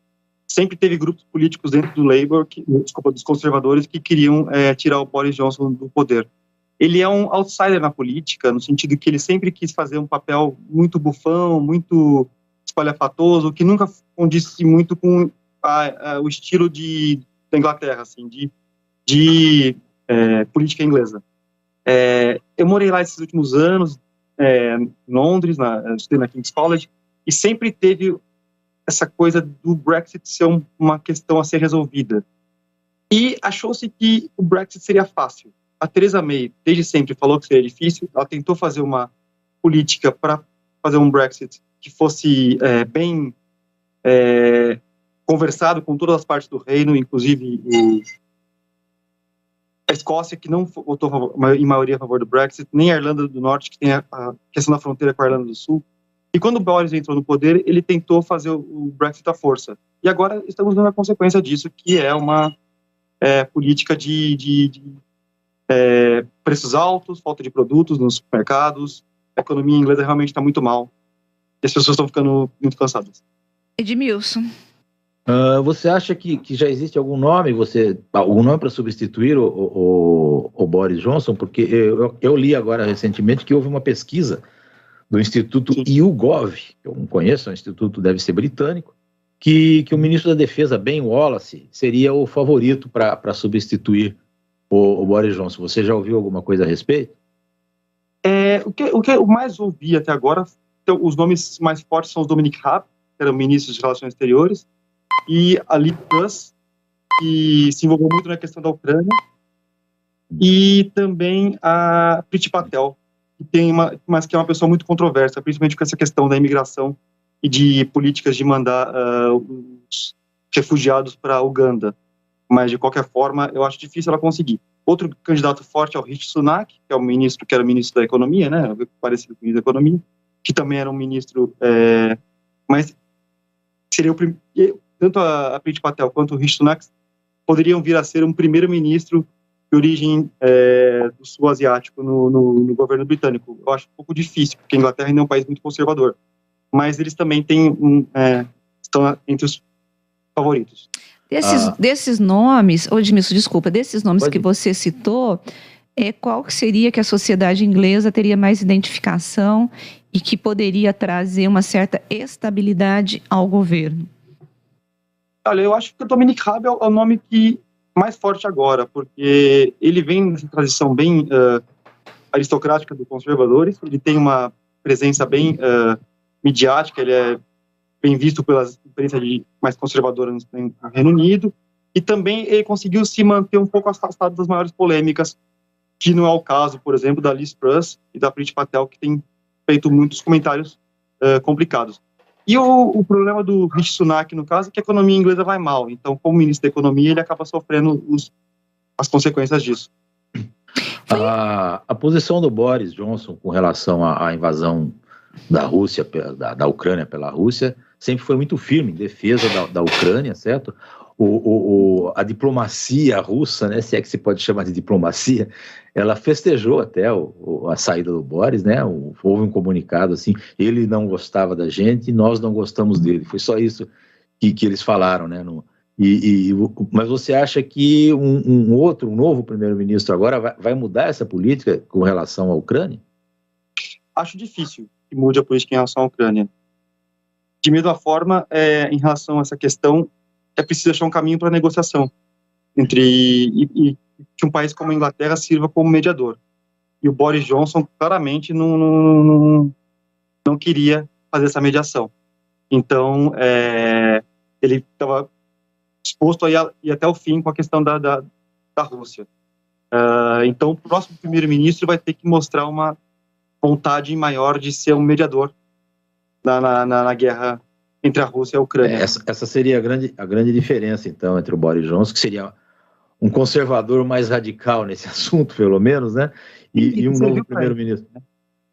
Speaker 19: Sempre teve grupos políticos dentro do Labour, dos conservadores, que queriam tirar o Boris Johnson do poder. Ele é um outsider na política, no sentido que ele sempre quis fazer um papel muito bufão, muito espalhafatoso, que nunca condisse muito com o estilo da Inglaterra, assim, de política inglesa. Eu morei lá esses últimos anos, em Londres, estudei na King's College, e sempre teve essa coisa do Brexit ser uma questão a ser resolvida. E achou-se que o Brexit seria fácil. A Theresa May, desde sempre, falou que seria difícil. Ela tentou fazer uma política para fazer um Brexit que fosse bem conversado com todas as partes do reino, inclusive a Escócia, que não votou em maioria a favor do Brexit, nem a Irlanda do Norte, que tem a questão da fronteira com a Irlanda do Sul. E quando o Boris entrou no poder, ele tentou fazer o Brexit à força. E agora estamos vendo a consequência disso, que é uma política de preços altos, falta de produtos nos supermercados. A economia inglesa realmente está muito mal. E as pessoas estão ficando muito cansadas.
Speaker 7: Edmilson.
Speaker 8: Você acha que já existe algum nome para substituir o Boris Johnson? Porque eu li agora recentemente que houve uma pesquisa do Instituto YouGov, que eu não conheço, o instituto deve ser britânico, que o ministro da Defesa, Ben Wallace, seria o favorito para substituir o Boris Johnson. Você já ouviu alguma coisa a respeito?
Speaker 19: O que eu mais ouvi até agora, os nomes mais fortes são os Dominic Raab, que era o ministro de Relações Exteriores, e a Liz Truss, que se envolveu muito na questão da Ucrânia, e também a Priti Patel, mas que é uma pessoa muito controversa, principalmente com essa questão da imigração e de políticas de mandar os refugiados para a Uganda. mas de qualquer forma eu acho difícil ela conseguir. Outro candidato forte é o Rishi Sunak, que é o ministro que era ministro da Economia, né, parecido com o ministro da Economia, que também era um ministro, mas seria tanto a Priti Patel quanto o Rishi Sunak poderiam vir a ser um primeiro-ministro de origem do sul asiático no governo britânico. Eu acho um pouco difícil, porque a Inglaterra ainda é um país muito conservador, mas eles também estão entre os favoritos.
Speaker 7: Desses nomes, Edmilson, desculpa, desses nomes que você citou, qual que seria que a sociedade inglesa teria mais identificação e que poderia trazer uma certa estabilidade ao governo?
Speaker 19: Olha, eu acho que o Dominic Raab é o nome que mais forte agora, porque ele vem nessa transição bem aristocrática dos conservadores, ele tem uma presença bem midiática, ele é bem visto pela imprensa mais conservadora no Reino Unido, e também ele conseguiu se manter um pouco afastado das maiores polêmicas, que não é o caso, por exemplo, da Liz Truss e da Priti Patel, que tem feito muitos comentários complicados. E o problema do Rishi Sunak, no caso, é que a economia inglesa vai mal. Então, como ministro da Economia, ele acaba sofrendo as consequências disso.
Speaker 8: A posição do Boris Johnson com relação à invasão da Rússia, da Ucrânia pela Rússia, sempre foi muito firme em defesa da Ucrânia, certo? A diplomacia russa, né, se é que se pode chamar de diplomacia, ela festejou até a saída do Boris, né? Houve um comunicado assim, ele não gostava da gente e nós não gostamos dele. Foi só isso que eles falaram, né? Mas você acha que um novo primeiro-ministro agora vai mudar essa política com relação à Ucrânia?
Speaker 19: Acho difícil que mude a política em relação à Ucrânia. De mesma forma, em relação a essa questão, é preciso achar um caminho para a negociação e que um país como a Inglaterra sirva como mediador. E o Boris Johnson claramente não queria fazer essa mediação. Então, ele estava disposto a ir até o fim com a questão da Rússia. Então, o próximo primeiro-ministro vai ter que mostrar uma vontade maior de ser um mediador na guerra entre a Rússia e a Ucrânia.
Speaker 8: Essa seria a grande diferença, então, entre o Boris Johnson, que seria um conservador mais radical nesse assunto, pelo menos, né? E um novo primeiro-ministro.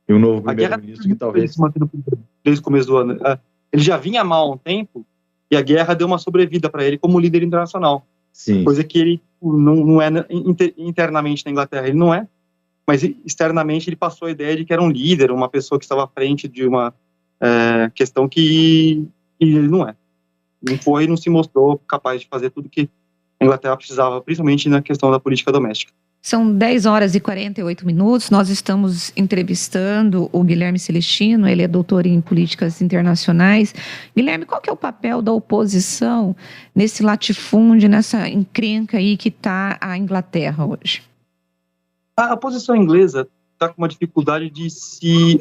Speaker 8: E um novo primeiro-ministro que talvez...
Speaker 19: Desde o começo do ano. Ele já vinha mal há um tempo e a guerra deu uma sobrevida para ele como líder internacional.
Speaker 8: Sim.
Speaker 19: Coisa que ele não é internamente na Inglaterra, ele não é, mas externamente ele passou a ideia de que era um líder, uma pessoa que estava à frente de uma questão que ele não é. Não se mostrou capaz de fazer tudo que a Inglaterra precisava, principalmente na questão da política doméstica.
Speaker 7: São 10 horas e 48 minutos, nós estamos entrevistando o Guilherme Celestino, ele é doutor em políticas internacionais. Guilherme, qual que é o papel da oposição nesse latifúndio, nessa encrenca aí que está a Inglaterra hoje?
Speaker 19: A oposição inglesa está com uma dificuldade de se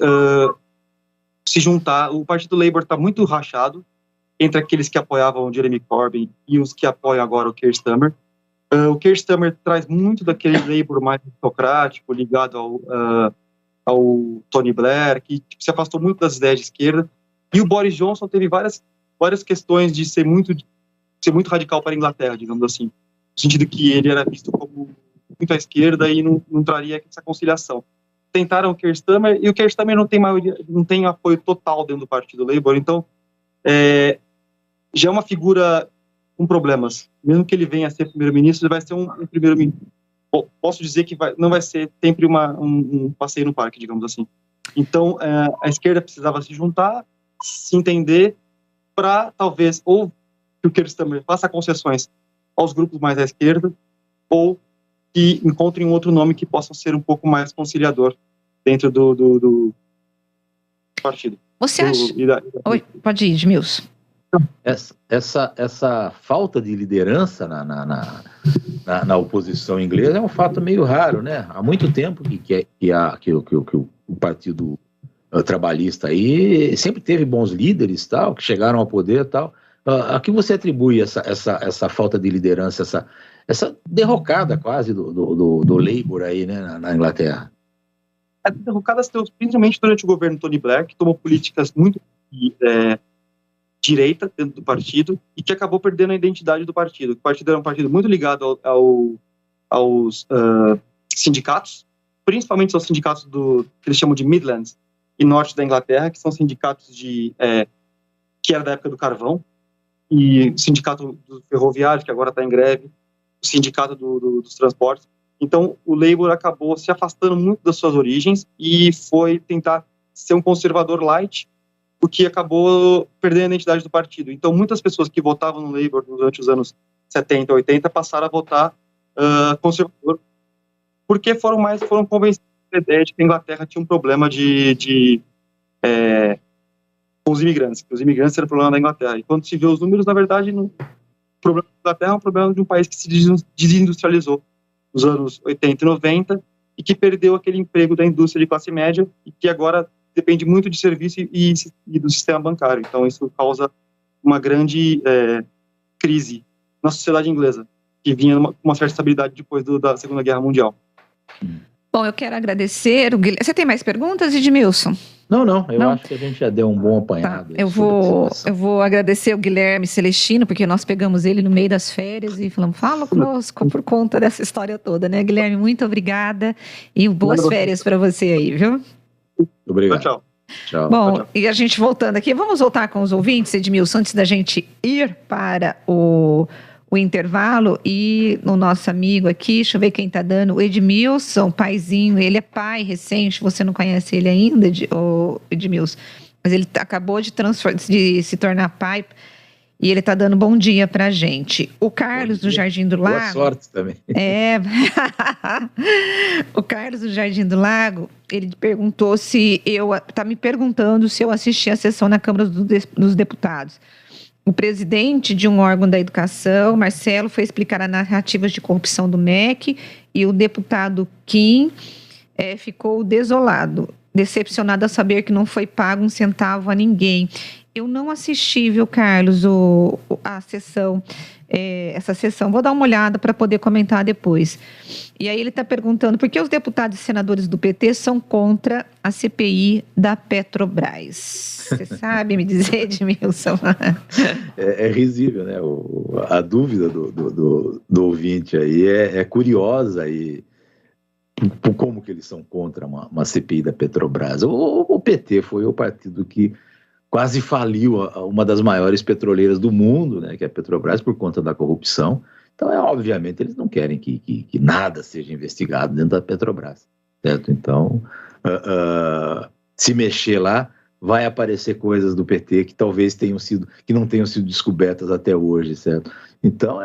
Speaker 19: juntar. O Partido Labour está muito rachado entre aqueles que apoiavam o Jeremy Corbyn e os que apoiam agora o Keir Starmer. O Keir Starmer traz muito daquele Labour mais aristocrático, ligado ao Tony Blair, que se afastou muito das ideias de esquerda. E o Boris Johnson teve várias questões de ser muito radical para a Inglaterra, digamos assim. No sentido que ele era visto como muito à esquerda e não traria essa conciliação. Tentaram o Keir Starmer, e o Keir Starmer não tem apoio total dentro do Partido Labour, então já é uma figura com problemas. Mesmo que ele venha a ser primeiro-ministro, ele vai ser um primeiro-ministro. Posso dizer que não vai ser sempre um passeio no parque, digamos assim. Então, a esquerda precisava se juntar, se entender, para talvez, ou que o Keir Starmer faça concessões aos grupos mais à esquerda, ou que encontrem um outro nome que possa ser um pouco mais conciliador dentro do partido.
Speaker 7: Você acha... Oi, pode ir, Edmilson.
Speaker 8: Essa falta de liderança na oposição inglesa é um fato meio raro, né? Há muito tempo que o Partido Trabalhista aí sempre teve bons líderes, tal, que chegaram ao poder, tal. A que você atribui essa falta de liderança, essa derrocada quase do Labour aí, né, na Inglaterra?
Speaker 19: A derrocada se deu principalmente durante o governo Tony Blair, que tomou políticas muito direita dentro do partido e que acabou perdendo a identidade do partido. O partido era um partido muito ligado aos sindicatos, principalmente aos sindicatos que eles chamam de Midlands e Norte da Inglaterra, que são sindicatos que era da época do carvão, e o sindicato do ferroviário, que agora está em greve, o sindicato dos transportes. Então, o Labour acabou se afastando muito das suas origens e foi tentar ser um conservador light, o que acabou perdendo a identidade do partido. Então, muitas pessoas que votavam no Labour durante os anos 70 e 80 passaram a votar conservador, porque foram convencidos da ideia de que a Inglaterra tinha um problema com os imigrantes, que os imigrantes eram o problema da Inglaterra. E quando se vê os números, na verdade, o problema da Inglaterra é um problema de um país que se desindustrializou nos anos 80 e 90 e que perdeu aquele emprego da indústria de classe média e que agora depende muito de serviço e do sistema bancário. Então, isso causa uma grande crise na sociedade inglesa, que vinha uma certa estabilidade depois da Segunda Guerra Mundial.
Speaker 7: Bom, eu quero agradecer o Guilherme. Você tem mais perguntas, Edmilson?
Speaker 8: Não, eu acho que a gente já deu um bom apanhado.
Speaker 7: Tá, eu vou agradecer o Guilherme Celestino, porque nós pegamos ele no meio das férias e falamos, fala conosco por conta dessa história toda, né? Guilherme, muito obrigada e boas férias para você aí, viu?
Speaker 8: Obrigado.
Speaker 19: Tchau.
Speaker 7: Bom,
Speaker 19: tchau.
Speaker 7: E a gente voltando aqui, vamos voltar com os ouvintes, Edmilson, antes da gente ir para o intervalo, e o nosso amigo aqui, deixa eu ver quem tá dando, o Edmilson, paizinho, ele é pai recente, você não conhece ele ainda, Edmilson, mas ele acabou de se tornar pai, e ele tá dando bom dia pra gente. O Carlos do Jardim do Lago...
Speaker 8: Boa sorte também.
Speaker 7: O Carlos do Jardim do Lago, ele perguntou tá me perguntando se eu assisti a sessão na Câmara dos Deputados. O presidente de um órgão da educação, Marcelo, foi explicar as narrativas de corrupção do MEC e o deputado Kim ficou desolado, decepcionado a saber que não foi pago um centavo a ninguém. Eu não assisti, viu, Carlos, a sessão, essa sessão. Vou dar uma olhada para poder comentar depois. E aí ele está perguntando por que os deputados e senadores do PT são contra a CPI da Petrobras. Você sabe me dizer, Edmilson?
Speaker 8: É risível, né? A dúvida do ouvinte aí é curiosa e como que eles são contra uma CPI da Petrobras. O PT foi o partido que quase faliu uma das maiores petroleiras do mundo, né, que é a Petrobras, por conta da corrupção. Então, obviamente, eles não querem que nada seja investigado dentro da Petrobras, certo? Então, se mexer lá, vai aparecer coisas do PT que talvez não tenham sido descobertas até hoje, certo? Então,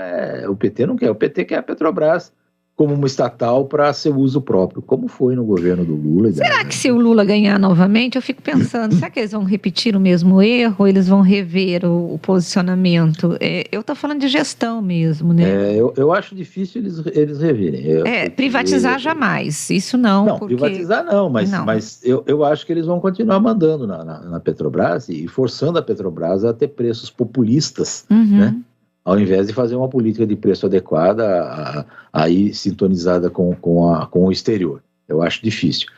Speaker 8: o PT não quer. O PT quer a Petrobras como uma estatal para seu uso próprio, como foi no governo do Lula.
Speaker 7: Será que se o Lula ganhar novamente, eu fico pensando, será que eles vão repetir o mesmo erro ou eles vão rever o posicionamento? Eu estou falando de gestão mesmo, né?
Speaker 8: Eu acho difícil eles reverem.
Speaker 7: Privatizar jamais, isso não.
Speaker 8: Não, privatizar não, mas eu acho que eles vão continuar mandando na Petrobras e forçando a Petrobras a ter preços populistas, né? Ao invés de fazer uma política de preço adequada, aí sintonizada com o exterior. Eu acho difícil.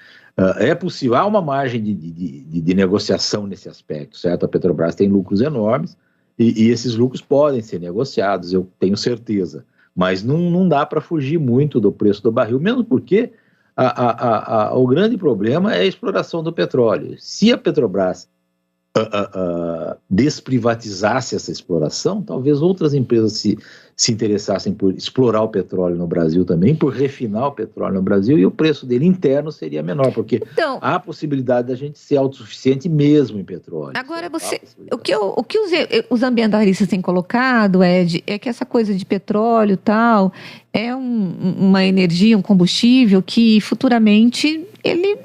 Speaker 8: É possível, há uma margem de negociação nesse aspecto, certo? A Petrobras tem lucros enormes e esses lucros podem ser negociados, eu tenho certeza. Mas não dá para fugir muito do preço do barril, mesmo porque o grande problema é a exploração do petróleo. Se a Petrobras desprivatizasse essa exploração, talvez outras empresas se interessassem por explorar o petróleo no Brasil também, por refinar o petróleo no Brasil, e o preço dele interno seria menor, porque há a possibilidade da gente ser autossuficiente mesmo em petróleo.
Speaker 7: Agora, o que os ambientalistas têm colocado, Ed, é que essa coisa de petróleo e tal é uma energia, um combustível que futuramente ele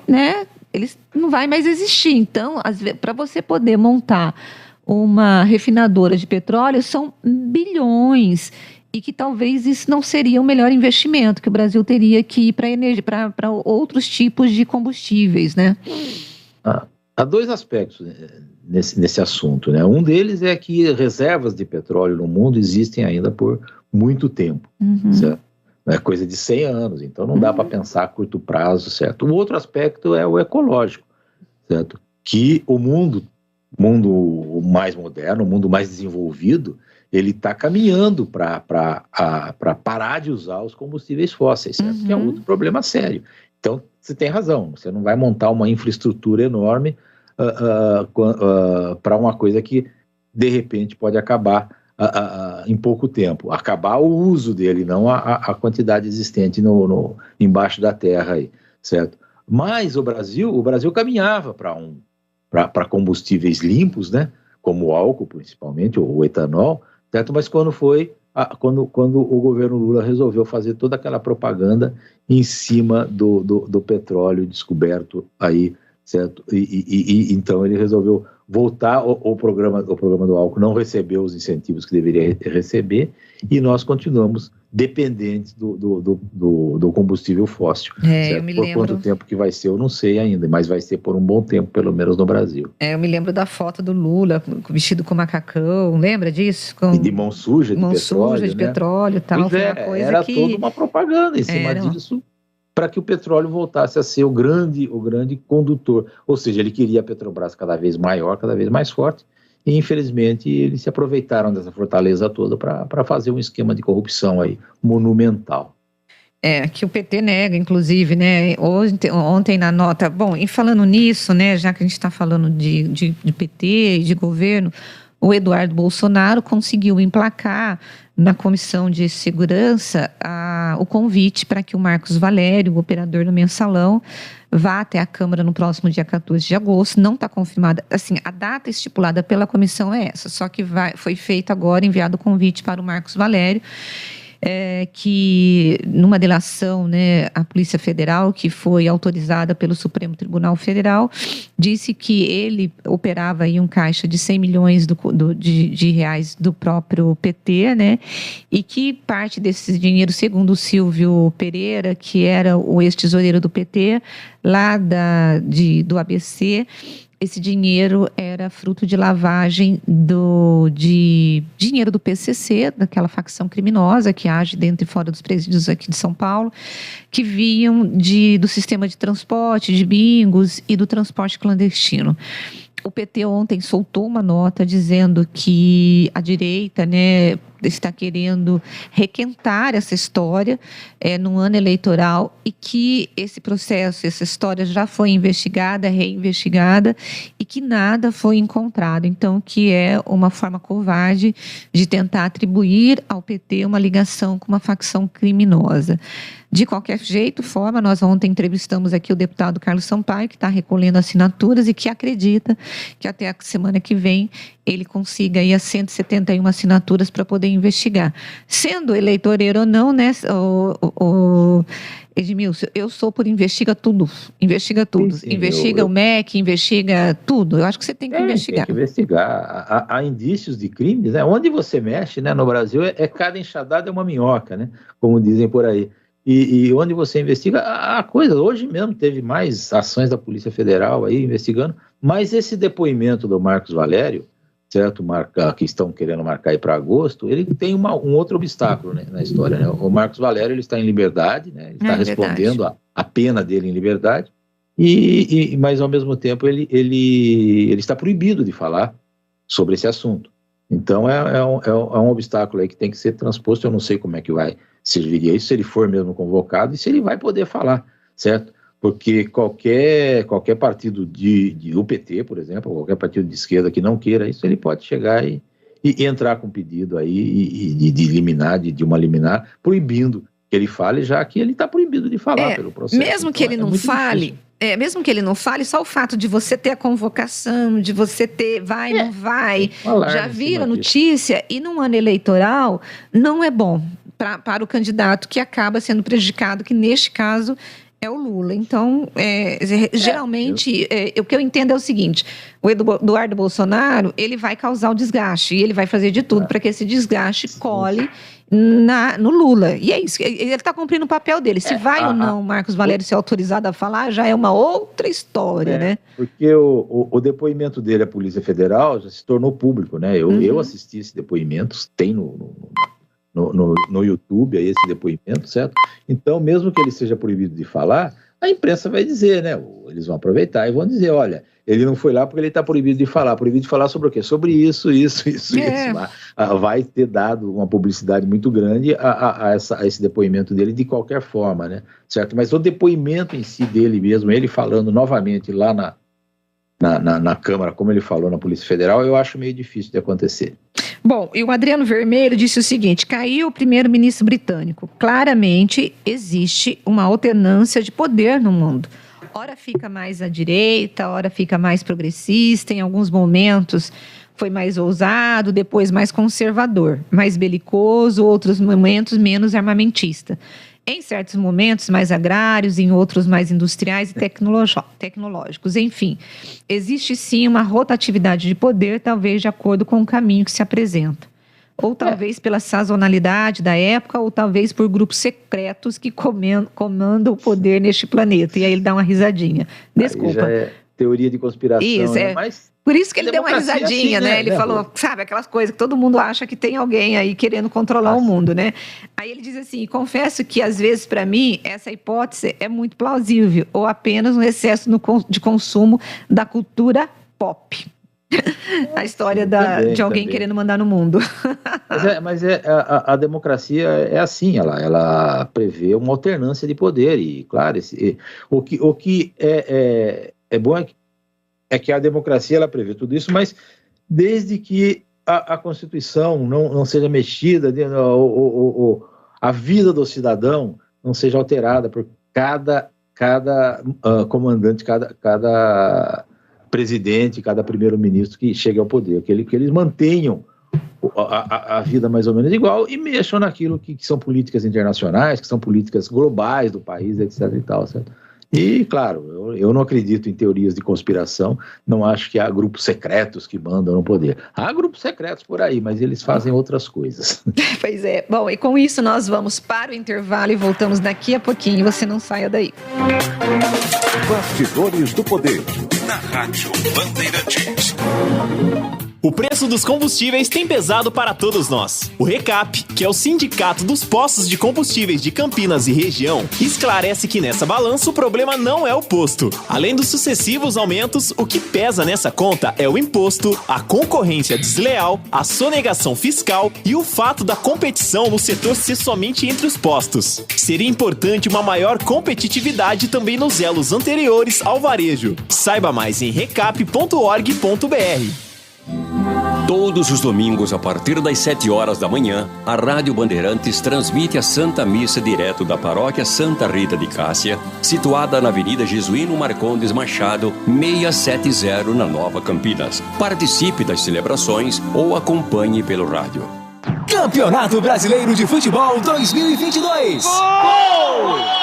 Speaker 7: não vai mais existir. Então, para você poder montar uma refinadora de petróleo, são bilhões, e que talvez isso não seria o melhor investimento, que o Brasil teria que ir para outros tipos de combustíveis, né?
Speaker 8: Há dois aspectos nesse assunto, né? Um deles é que reservas de petróleo no mundo existem ainda por muito tempo, certo? É coisa de 100 anos, então não dá para pensar a curto prazo, certo? O outro aspecto é o ecológico, certo? Que o mundo mundo mais moderno, mundo mais desenvolvido, ele está caminhando para parar de usar os combustíveis fósseis, certo? Que é outro problema sério. Então, você tem razão, você não vai montar uma infraestrutura enorme para uma coisa que, de repente, pode acabar em pouco tempo. Acabar o uso dele, não a quantidade existente embaixo da terra, aí, certo? Mas o Brasil caminhava para combustíveis limpos, né? Como o álcool, principalmente, ou o etanol, certo? Mas quando o governo Lula resolveu fazer toda aquela propaganda em cima do petróleo descoberto aí, certo? E então ele resolveu voltar o programa do álcool, não recebeu os incentivos que deveria receber, e nós continuamos dependentes do combustível fóssil. Por quanto tempo que vai ser, eu não sei ainda, mas vai ser por um bom tempo, pelo menos no Brasil.
Speaker 7: Eu me lembro da foto do Lula vestido com macacão, lembra disso?
Speaker 8: E de mão suja de
Speaker 7: petróleo e tal.
Speaker 8: Pois era toda uma propaganda em cima disso, para que o petróleo voltasse a ser o grande condutor. Ou seja, ele queria a Petrobras cada vez maior, cada vez mais forte, e infelizmente eles se aproveitaram dessa fortaleza toda para fazer um esquema de corrupção aí monumental.
Speaker 7: Que o PT nega, inclusive, né? Ontem na nota. Bom, e falando nisso, né, já que a gente está falando de PT e de governo, o Eduardo Bolsonaro conseguiu emplacar na Comissão de Segurança o convite para que o Marcos Valério, o operador do Mensalão, vá até a Câmara no próximo dia 14 de agosto. Não está confirmada, assim, a data estipulada pela comissão é essa, só que foi feito agora, enviado o convite para o Marcos Valério, que numa delação, né, a Polícia Federal, que foi autorizada pelo Supremo Tribunal Federal, disse que ele operava aí um caixa de 100 milhões de reais do próprio PT, né, e que parte desse dinheiro, segundo o Silvio Pereira, que era o ex-tesoureiro do PT, lá do ABC, esse dinheiro era fruto de lavagem de dinheiro do PCC, daquela facção criminosa que age dentro e fora dos presídios aqui de São Paulo, que vinham do sistema de transporte, de bingos e do transporte clandestino. O PT ontem soltou uma nota dizendo que a direita, né, está querendo requentar essa história no ano eleitoral e que esse processo, essa história já foi investigada, reinvestigada e que nada foi encontrado. Então, que é uma forma covarde de tentar atribuir ao PT uma ligação com uma facção criminosa. De qualquer forma, nós ontem entrevistamos aqui o deputado Carlos Sampaio, que está recolhendo assinaturas e que acredita que até a semana que vem ele consiga aí as 171 assinaturas para poder investigar. Sendo eleitoreiro ou não, né, Edmilson, eu sou por investiga tudo. Sim, investiga o MEC, investiga tudo. Eu acho que você tem que investigar.
Speaker 8: Tem que investigar. Há indícios de crimes, né? Onde você mexe, né, no Brasil, cada enxadada é uma minhoca, né? Como dizem por aí. E onde você investiga, a coisa, hoje mesmo teve mais ações da Polícia Federal aí investigando, mas esse depoimento do Marcos Valério, certo, que estão querendo marcar aí para agosto, ele tem um outro obstáculo, né, na história, né? O Marcos Valério, ele está em liberdade, né? Ele está respondendo a pena dele em liberdade, mas ao mesmo tempo ele está proibido de falar sobre esse assunto. Então é um obstáculo aí que tem que ser transposto. Eu não sei como é que vai servir isso, se ele for mesmo convocado e se ele vai poder falar, certo? Porque qualquer partido do PT, por exemplo, qualquer partido de esquerda que não queira isso, ele pode chegar e entrar com pedido aí de liminar, de uma liminar, proibindo que ele fale, já que ele está proibido de falar pelo processo.
Speaker 7: Mesmo que ele não fale, mesmo que ele não fale, só o fato de você ter a convocação, de você ter não vai, já vira notícia, e num ano eleitoral não é bom para o candidato que acaba sendo prejudicado, que neste caso é o Lula. Então, geralmente, o que eu entendo é o seguinte: o Eduardo Bolsonaro, ele vai causar o desgaste, e ele vai fazer de tudo para que esse desgaste cole no Lula. E é isso, ele está cumprindo o papel dele. Se vai ou não o Marcos Valério ser autorizado a falar, já é uma outra história, né?
Speaker 8: Porque o depoimento dele à Polícia Federal já se tornou público, né? Eu assisti esse depoimento, tem no YouTube aí esse depoimento, certo? Então, mesmo que ele seja proibido de falar, a imprensa vai dizer, né? Eles vão aproveitar e vão dizer, olha, ele não foi lá porque ele está proibido de falar. Proibido de falar sobre o quê? Sobre isso. Vai ter dado uma publicidade muito grande a esse depoimento dele de qualquer forma, né? Certo? Mas o depoimento em si dele mesmo, ele falando novamente lá na Câmara, como ele falou na Polícia Federal, eu acho meio difícil de acontecer.
Speaker 7: Bom, e o Adriano Vermelho disse o seguinte: caiu o primeiro-ministro britânico. Claramente existe uma alternância de poder no mundo. Ora fica mais à direita, ora fica mais progressista, em alguns momentos foi mais ousado, depois mais conservador, mais belicoso, outros momentos menos armamentista. Em certos momentos mais agrários, em outros mais industriais e tecnológicos. Enfim, existe sim uma rotatividade de poder, talvez de acordo com o caminho que se apresenta. Ou talvez pela sazonalidade da época, ou talvez por grupos secretos que comandam o poder neste planeta. E aí ele dá uma risadinha. Desculpa.
Speaker 8: Aí já é teoria de conspiração.
Speaker 7: Isso,
Speaker 8: né? Mas
Speaker 7: por isso que ele deu uma risadinha,
Speaker 8: assim,
Speaker 7: né? Ele falou, sabe, aquelas coisas que todo mundo acha que tem alguém aí querendo controlar o mundo, né? Aí ele diz assim, confesso que às vezes para mim essa hipótese é muito plausível, ou apenas um excesso de consumo da cultura pop. A história de alguém querendo mandar no mundo.
Speaker 8: Mas a democracia é assim, ela prevê uma alternância de poder e, claro, o que é bom é que a democracia ela prevê tudo isso, mas desde que a Constituição não seja mexida, a vida do cidadão não seja alterada por cada comandante, cada presidente, cada primeiro-ministro que chega ao poder, que eles mantenham a vida mais ou menos igual e mexam naquilo que são políticas internacionais, que são políticas globais do país, etc. e tal, certo? E, claro, eu não acredito em teorias de conspiração, não acho que há grupos secretos que mandam no poder. Há grupos secretos por aí, mas eles fazem outras coisas.
Speaker 7: Pois é. Bom, e com isso nós vamos para o intervalo e voltamos daqui a pouquinho. Você não saia daí.
Speaker 1: Bastidores do Poder, na Rádio Bandeirantes.
Speaker 6: O preço dos combustíveis tem pesado para todos nós. O RECAP, que é o Sindicato dos Postos de Combustíveis de Campinas e região, esclarece que nessa balança o problema não é o posto. Além dos sucessivos aumentos, o que pesa nessa conta é o imposto, a concorrência desleal, a sonegação fiscal e o fato da competição no setor ser somente entre os postos. Seria importante uma maior competitividade também nos elos anteriores ao varejo. Saiba mais em recap.org.br.
Speaker 20: Todos os domingos, a partir das 7 horas da manhã, a Rádio Bandeirantes transmite a Santa Missa direto da Paróquia Santa Rita de Cássia, situada na Avenida Jesuíno Marcondes Machado, 670, na Nova Campinas. Participe das celebrações ou acompanhe pelo rádio.
Speaker 1: Campeonato Brasileiro de Futebol 2022. Gol!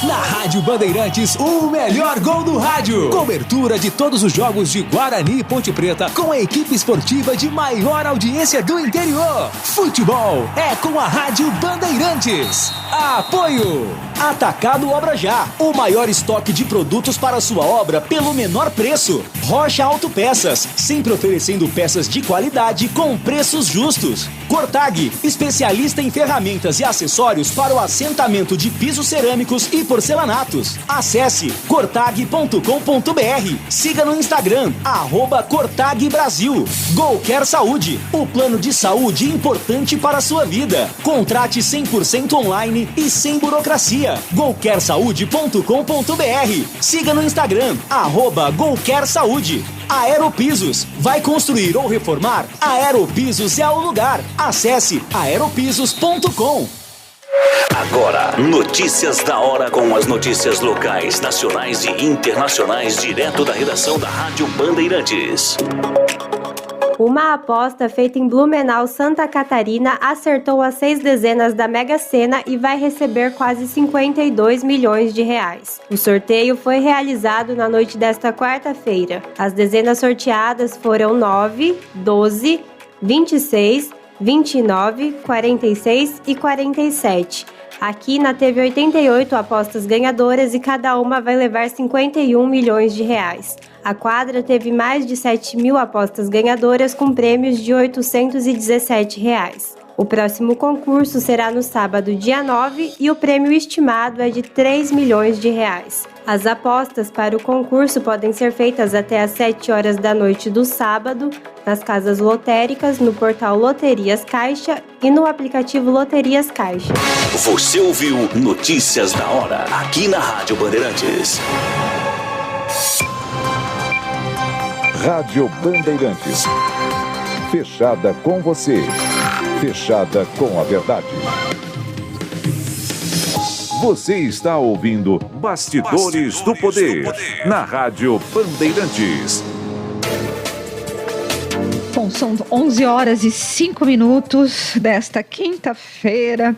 Speaker 1: Na Rádio Bandeirantes, o melhor gol do rádio. Cobertura de todos os jogos de Guarani e Ponte Preta com a equipe esportiva de maior audiência do interior. Futebol é com a Rádio Bandeirantes. Apoio Atacado Obra Já, o maior estoque de produtos para sua obra pelo menor preço. Rocha Autopeças, sempre oferecendo peças de qualidade com preços justos. Cortag, especialista em ferramentas e acessórios para o assentamento de pisos cerâmicos e porcelanatos. Acesse cortag.com.br. Siga no Instagram, @Cortag Brasil. Golquer Saúde, o plano de saúde importante para a sua vida. Contrate 100% online e sem burocracia. golquersaude.com.br. Siga no Instagram, @Golquer Saúde. Aeropisos, vai construir ou reformar? Aeropisos é o lugar. Acesse aeropisos.com.
Speaker 3: Agora, notícias da hora com as notícias locais, nacionais e internacionais, direto da redação da Rádio Bandeirantes.
Speaker 4: Uma aposta feita em Blumenau, Santa Catarina, acertou as 6 dezenas da Mega Sena e vai receber quase 52 milhões de reais. O sorteio foi realizado na noite desta quarta-feira. As dezenas sorteadas foram 9, 12, 26, 29, 46 e 47. A Quina teve 88 apostas ganhadoras e cada uma vai levar 51 milhões de reais. A quadra teve mais de 7 mil apostas ganhadoras com prêmios de 817 reais. O próximo concurso será no sábado, dia 9, e o prêmio estimado é de 3 milhões de reais. As apostas para o concurso podem ser feitas até às 7 horas da noite do sábado, nas casas lotéricas, no portal Loterias Caixa e no aplicativo Loterias Caixa.
Speaker 3: Você ouviu Notícias da Hora, aqui na Rádio Bandeirantes.
Speaker 5: Rádio Bandeirantes. Fechada com você. Fechada com a verdade. Você está ouvindo Bastidores do Poder, na Rádio Bandeirantes.
Speaker 7: Bom, são 11 horas e 5 minutos desta quinta-feira.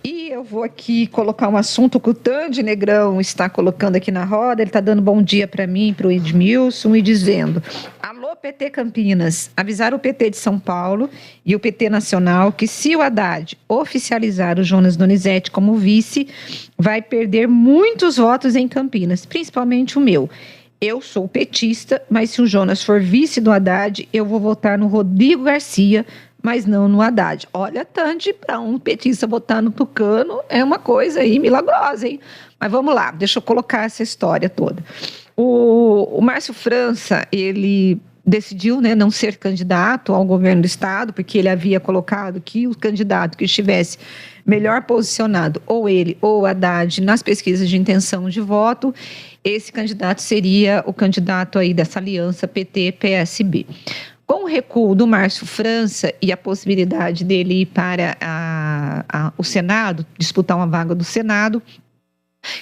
Speaker 7: E eu vou aqui colocar um assunto que o Tandy Negrão está colocando aqui na roda. Ele está dando bom dia para mim, para o Edmilson, e dizendo: alô, PT Campinas, avisaram o PT de São Paulo e o PT Nacional que se o Haddad oficializar o Jonas Donizete como vice, vai perder muitos votos em Campinas, principalmente o meu. Eu sou petista, mas se o Jonas for vice do Haddad, eu vou votar no Rodrigo Garcia, mas não no Haddad. Olha, Tandy, para um petista votar no Tucano é uma coisa aí milagrosa, hein? Mas vamos lá, deixa eu colocar essa história toda. O Márcio França, ele decidiu, né, não ser candidato ao governo do estado, porque ele havia colocado que o candidato que estivesse melhor posicionado, ou ele ou o Haddad, nas pesquisas de intenção de voto, esse candidato seria o candidato aí dessa aliança PT-PSB. Com o recuo do Márcio França e a possibilidade dele ir para o Senado, disputar uma vaga do Senado,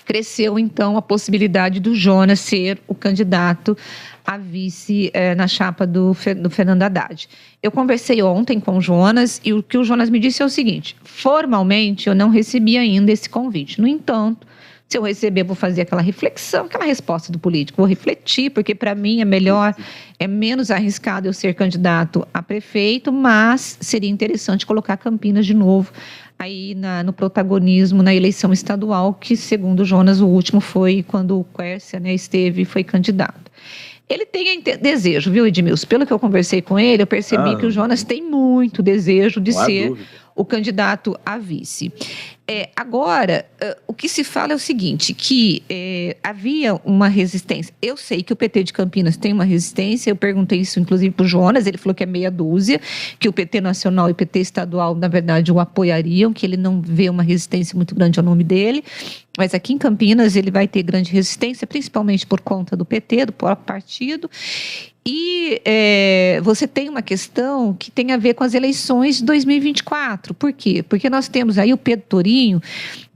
Speaker 7: cresceu então a possibilidade do Jonas ser o candidato a vice na chapa do Fernando Haddad. Eu conversei ontem com o Jonas e o que o Jonas me disse é o seguinte: formalmente eu não recebi ainda esse convite. No entanto, se eu receber, eu vou fazer aquela reflexão, aquela resposta do político. Vou refletir, porque para mim é melhor, é menos arriscado eu ser candidato a prefeito, mas seria interessante colocar Campinas de novo aí no protagonismo na eleição estadual, que segundo o Jonas, o último foi quando o Quércia, né, esteve e foi candidato. Ele tem desejo, viu, Edmilson? Pelo que eu conversei com ele, eu percebi que o Jonas tem muito desejo de ser o candidato a vice. Agora, o que se fala é o seguinte, que havia uma resistência. Eu sei que o PT de Campinas tem uma resistência, eu perguntei isso inclusive para o Jonas, ele falou que é meia dúzia, que o PT nacional e o PT estadual, na verdade, o apoiariam, que ele não vê uma resistência muito grande ao nome dele, mas aqui em Campinas ele vai ter grande resistência, principalmente por conta do PT, do próprio partido. E você tem uma questão que tem a ver com as eleições de 2024. Por quê? Porque nós temos aí o Pedro Torinho,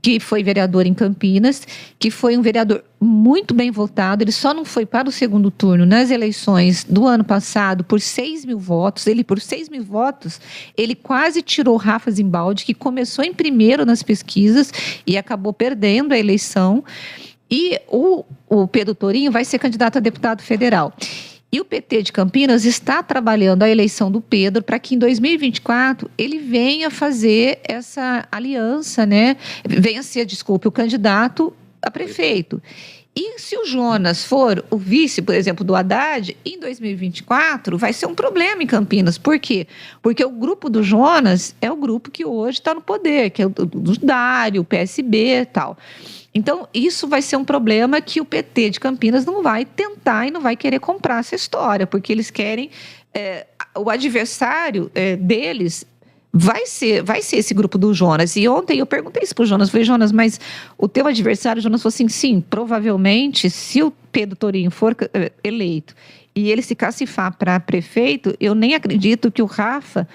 Speaker 7: que foi vereador em Campinas, que foi um vereador muito bem votado. Ele só não foi para o segundo turno nas eleições do ano passado por 6 mil votos. Por 6 mil votos, ele quase tirou Rafa Zimbaldi, que começou em primeiro nas pesquisas e acabou perdendo a eleição. E o Pedro Torinho vai ser candidato a deputado federal. E o PT de Campinas está trabalhando a eleição do Pedro para que em 2024 ele venha fazer essa aliança, né? Venha ser, o candidato a prefeito. E se o Jonas for o vice, por exemplo, do Haddad, em 2024 vai ser um problema em Campinas. Por quê? Porque o grupo do Jonas é o grupo que hoje está no poder, que é o do Dário, o PSB e tal. Então, isso vai ser um problema que o PT de Campinas não vai tentar e não vai querer comprar essa história, porque eles querem... o adversário deles vai ser esse grupo do Jonas. E ontem eu perguntei isso para o Jonas, falei, Jonas, mas o teu adversário, o Jonas falou assim, sim, provavelmente, se o Pedro Torinho for eleito e ele se cacifar para prefeito, eu nem acredito que o Rafa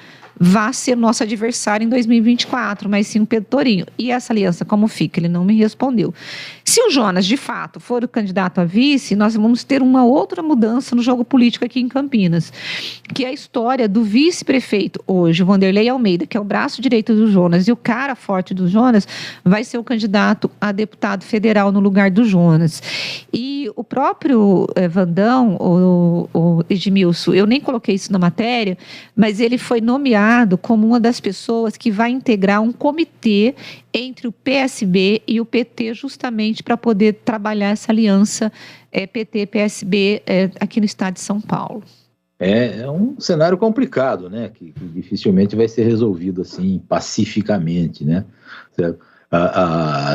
Speaker 7: vá ser nosso adversário em 2024, mas sim o Pedro Torinho. E essa aliança, como fica? Ele não me respondeu. Se o Jonas, de fato, for o candidato a vice, nós vamos ter uma outra mudança no jogo político aqui em Campinas, que é a história do vice-prefeito hoje, o Vanderlei Almeida, que é o braço direito do Jonas, e o cara forte do Jonas vai ser o candidato a deputado federal no lugar do Jonas. E o próprio Vandão, o Edmilson, eu nem coloquei isso na matéria, mas ele foi nomeado como uma das pessoas que vai integrar um comitê entre o PSB e o PT, justamente para poder trabalhar essa aliança PT-PSB aqui no estado de São Paulo.
Speaker 8: É um cenário complicado, né? Que dificilmente vai ser resolvido assim, pacificamente, né? Certo?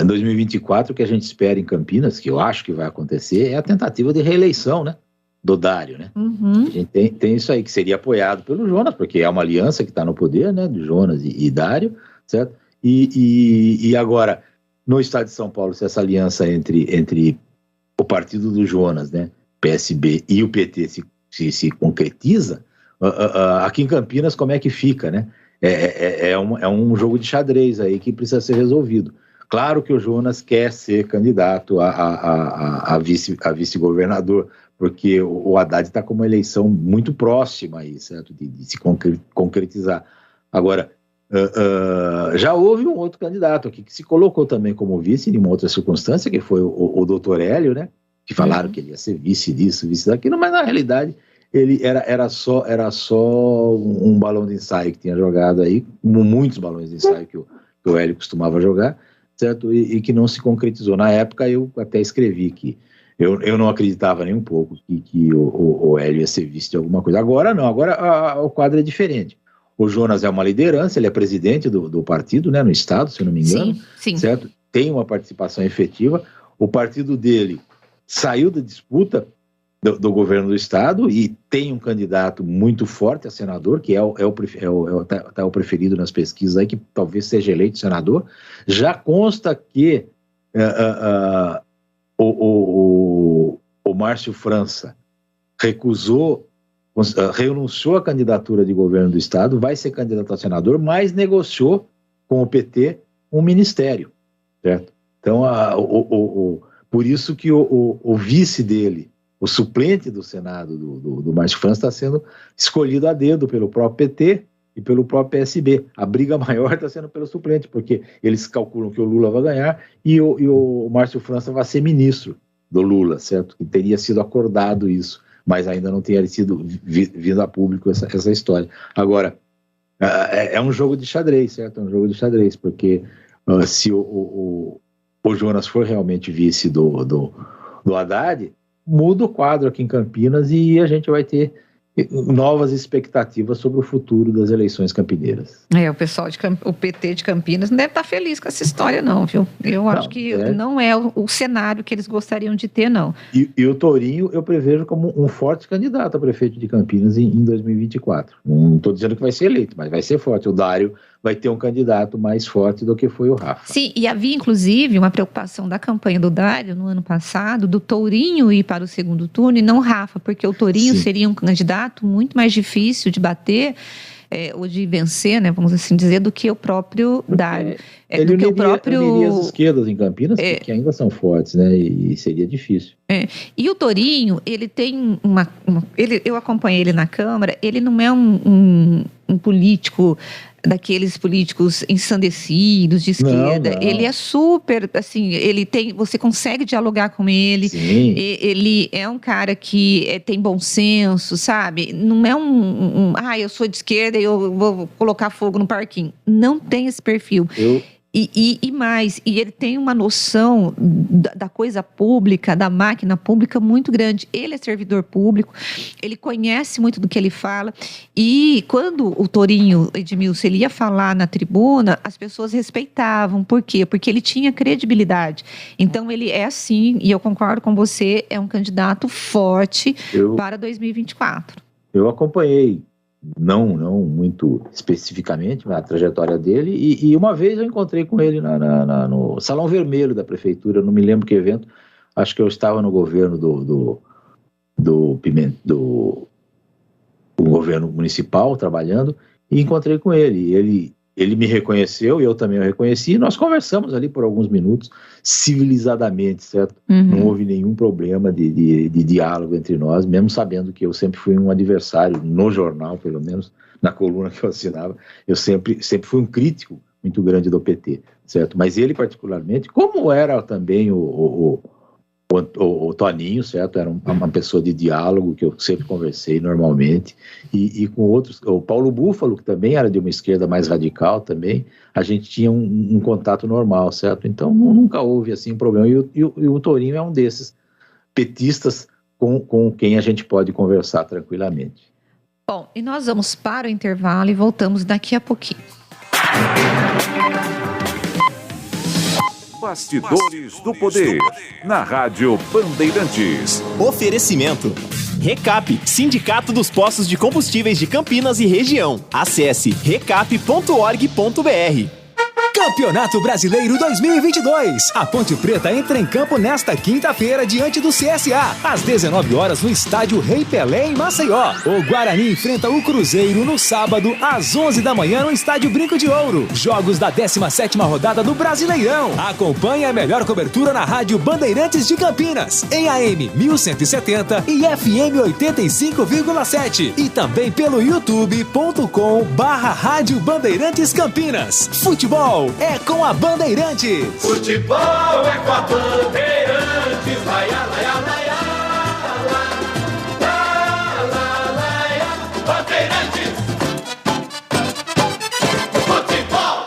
Speaker 8: Em 2024, o que a gente espera em Campinas, que eu acho que vai acontecer, é a tentativa de reeleição, né, do Dário, né? A gente tem isso aí, que seria apoiado pelo Jonas, porque é uma aliança que está no poder, né, do Jonas e Dário, certo? E agora, no estado de São Paulo, se essa aliança entre o partido do Jonas, né, PSB e o PT se concretiza, aqui em Campinas como é que fica, né? É um jogo de xadrez aí que precisa ser resolvido. Claro que o Jonas quer ser candidato a vice-governador, porque o Haddad está com uma eleição muito próxima aí, certo? De se concretizar. Agora, já houve um outro candidato aqui que se colocou também como vice em uma outra circunstância, que foi o doutor Hélio, né? Que falaram que ele ia ser vice disso, vice daquilo, mas na realidade ele era só um balão de ensaio que tinha jogado aí, como muitos balões de ensaio que o Hélio costumava jogar, certo? E que não se concretizou. Na época eu até escrevi que eu não acreditava nem um pouco que o Hélio ia ser vice de alguma coisa. Agora não, agora o quadro é diferente. O Jonas é uma liderança, ele é presidente do partido, né, no estado, se eu não me engano,
Speaker 7: sim.
Speaker 8: Certo? Tem uma participação efetiva. O partido dele saiu da disputa do governo do estado e tem um candidato muito forte a senador, que é o preferido nas pesquisas aí, que talvez seja eleito senador. Já consta que o Márcio França renunciou à candidatura de governo do estado, vai ser candidato a senador, mas negociou com o PT um ministério, certo? Então, por isso que o vice dele, o suplente do Senado do Márcio França, está sendo escolhido a dedo pelo próprio PT e pelo próprio PSB. A briga maior está sendo pelo suplente, porque eles calculam que o Lula vai ganhar e o Márcio França vai ser ministro do Lula, certo? E teria sido acordado isso, mas ainda não teria sido vindo a público essa história. Agora, é um jogo de xadrez, certo? É um jogo de xadrez, porque se o Jonas for realmente vice do Haddad, muda o quadro aqui em Campinas e a gente vai ter novas expectativas sobre o futuro das eleições campineiras.
Speaker 7: O pessoal o PT de Campinas não deve estar feliz com essa história não, viu? Eu acho que não é o cenário que eles gostariam de ter, não.
Speaker 8: E o Tourinho eu prevejo como um forte candidato a prefeito de Campinas em 2024. Não estou dizendo que vai ser eleito, mas vai ser forte. O Dário vai ter um candidato mais forte do que foi o Rafa.
Speaker 7: Sim, e havia inclusive uma preocupação da campanha do Dário no ano passado, do Tourinho ir para o segundo turno e não Rafa, porque o Tourinho seria um candidato muito mais difícil de bater ou de vencer, né, vamos assim dizer, do que o próprio Dário.
Speaker 8: Ele uniria as esquerdas em Campinas, que ainda são fortes, né, e seria difícil.
Speaker 7: E o Tourinho, ele tem eu acompanhei ele na Câmara, ele não é um político daqueles políticos ensandecidos de esquerda. Não. Ele é super, assim, você consegue dialogar com ele.
Speaker 8: Sim.
Speaker 7: Ele é um cara que tem bom senso, sabe? Não é eu sou de esquerda e eu vou colocar fogo no parquinho. Não tem esse perfil. E mais, ele tem uma noção da coisa pública, da máquina pública muito grande. Ele é servidor público, ele conhece muito do que ele fala. E quando o Tourinho Edmilson ele ia falar na tribuna, as pessoas respeitavam. Por quê? Porque ele tinha credibilidade. Então ele é assim, e eu concordo com você, é um candidato forte para 2024.
Speaker 8: Eu acompanhei. Não muito especificamente a trajetória dele, e uma vez eu encontrei com ele no Salão Vermelho da Prefeitura, não me lembro que evento, acho que eu estava no governo do governo municipal, trabalhando, e encontrei com ele. Ele me reconheceu e eu também o reconheci, e nós conversamos ali por alguns minutos, civilizadamente, certo? Não houve nenhum problema de diálogo entre nós, mesmo sabendo que eu sempre fui um adversário, no jornal, pelo menos, na coluna que eu assinava, eu sempre fui um crítico muito grande do PT, certo? Mas ele particularmente, como era também o Toninho, certo? Era uma pessoa de diálogo que eu sempre conversei normalmente, e com outros, o Paulo Búfalo, que também era de uma esquerda mais radical também, a gente tinha um contato normal, certo? Então nunca houve assim um problema, e o Tourinho é um desses petistas com quem a gente pode conversar tranquilamente.
Speaker 7: Bom, e nós vamos para o intervalo e voltamos daqui a pouquinho.
Speaker 5: Bastidores do Poder, na Rádio Bandeirantes.
Speaker 6: Oferecimento. Recap, Sindicato dos Postos de Combustíveis de Campinas e Região. Acesse recap.org.br.
Speaker 21: Campeonato Brasileiro 2022. A Ponte Preta entra em campo nesta quinta-feira diante do CSA, às 19 horas no estádio Rei Pelé em Maceió. O Guarani enfrenta o Cruzeiro no sábado às 11 da manhã no estádio Brinco de Ouro. Jogos da 17ª rodada do Brasileirão. Acompanhe a melhor cobertura na Rádio Bandeirantes de Campinas, em AM 1170 e FM 85,7 e também pelo youtube.com/Rádio Bandeirantes Campinas. Futebol é com a Bandeirantes.
Speaker 2: Futebol é com a Bandeirantes. Laia, laia, laia, laia, laia, Bandeirantes. Futebol.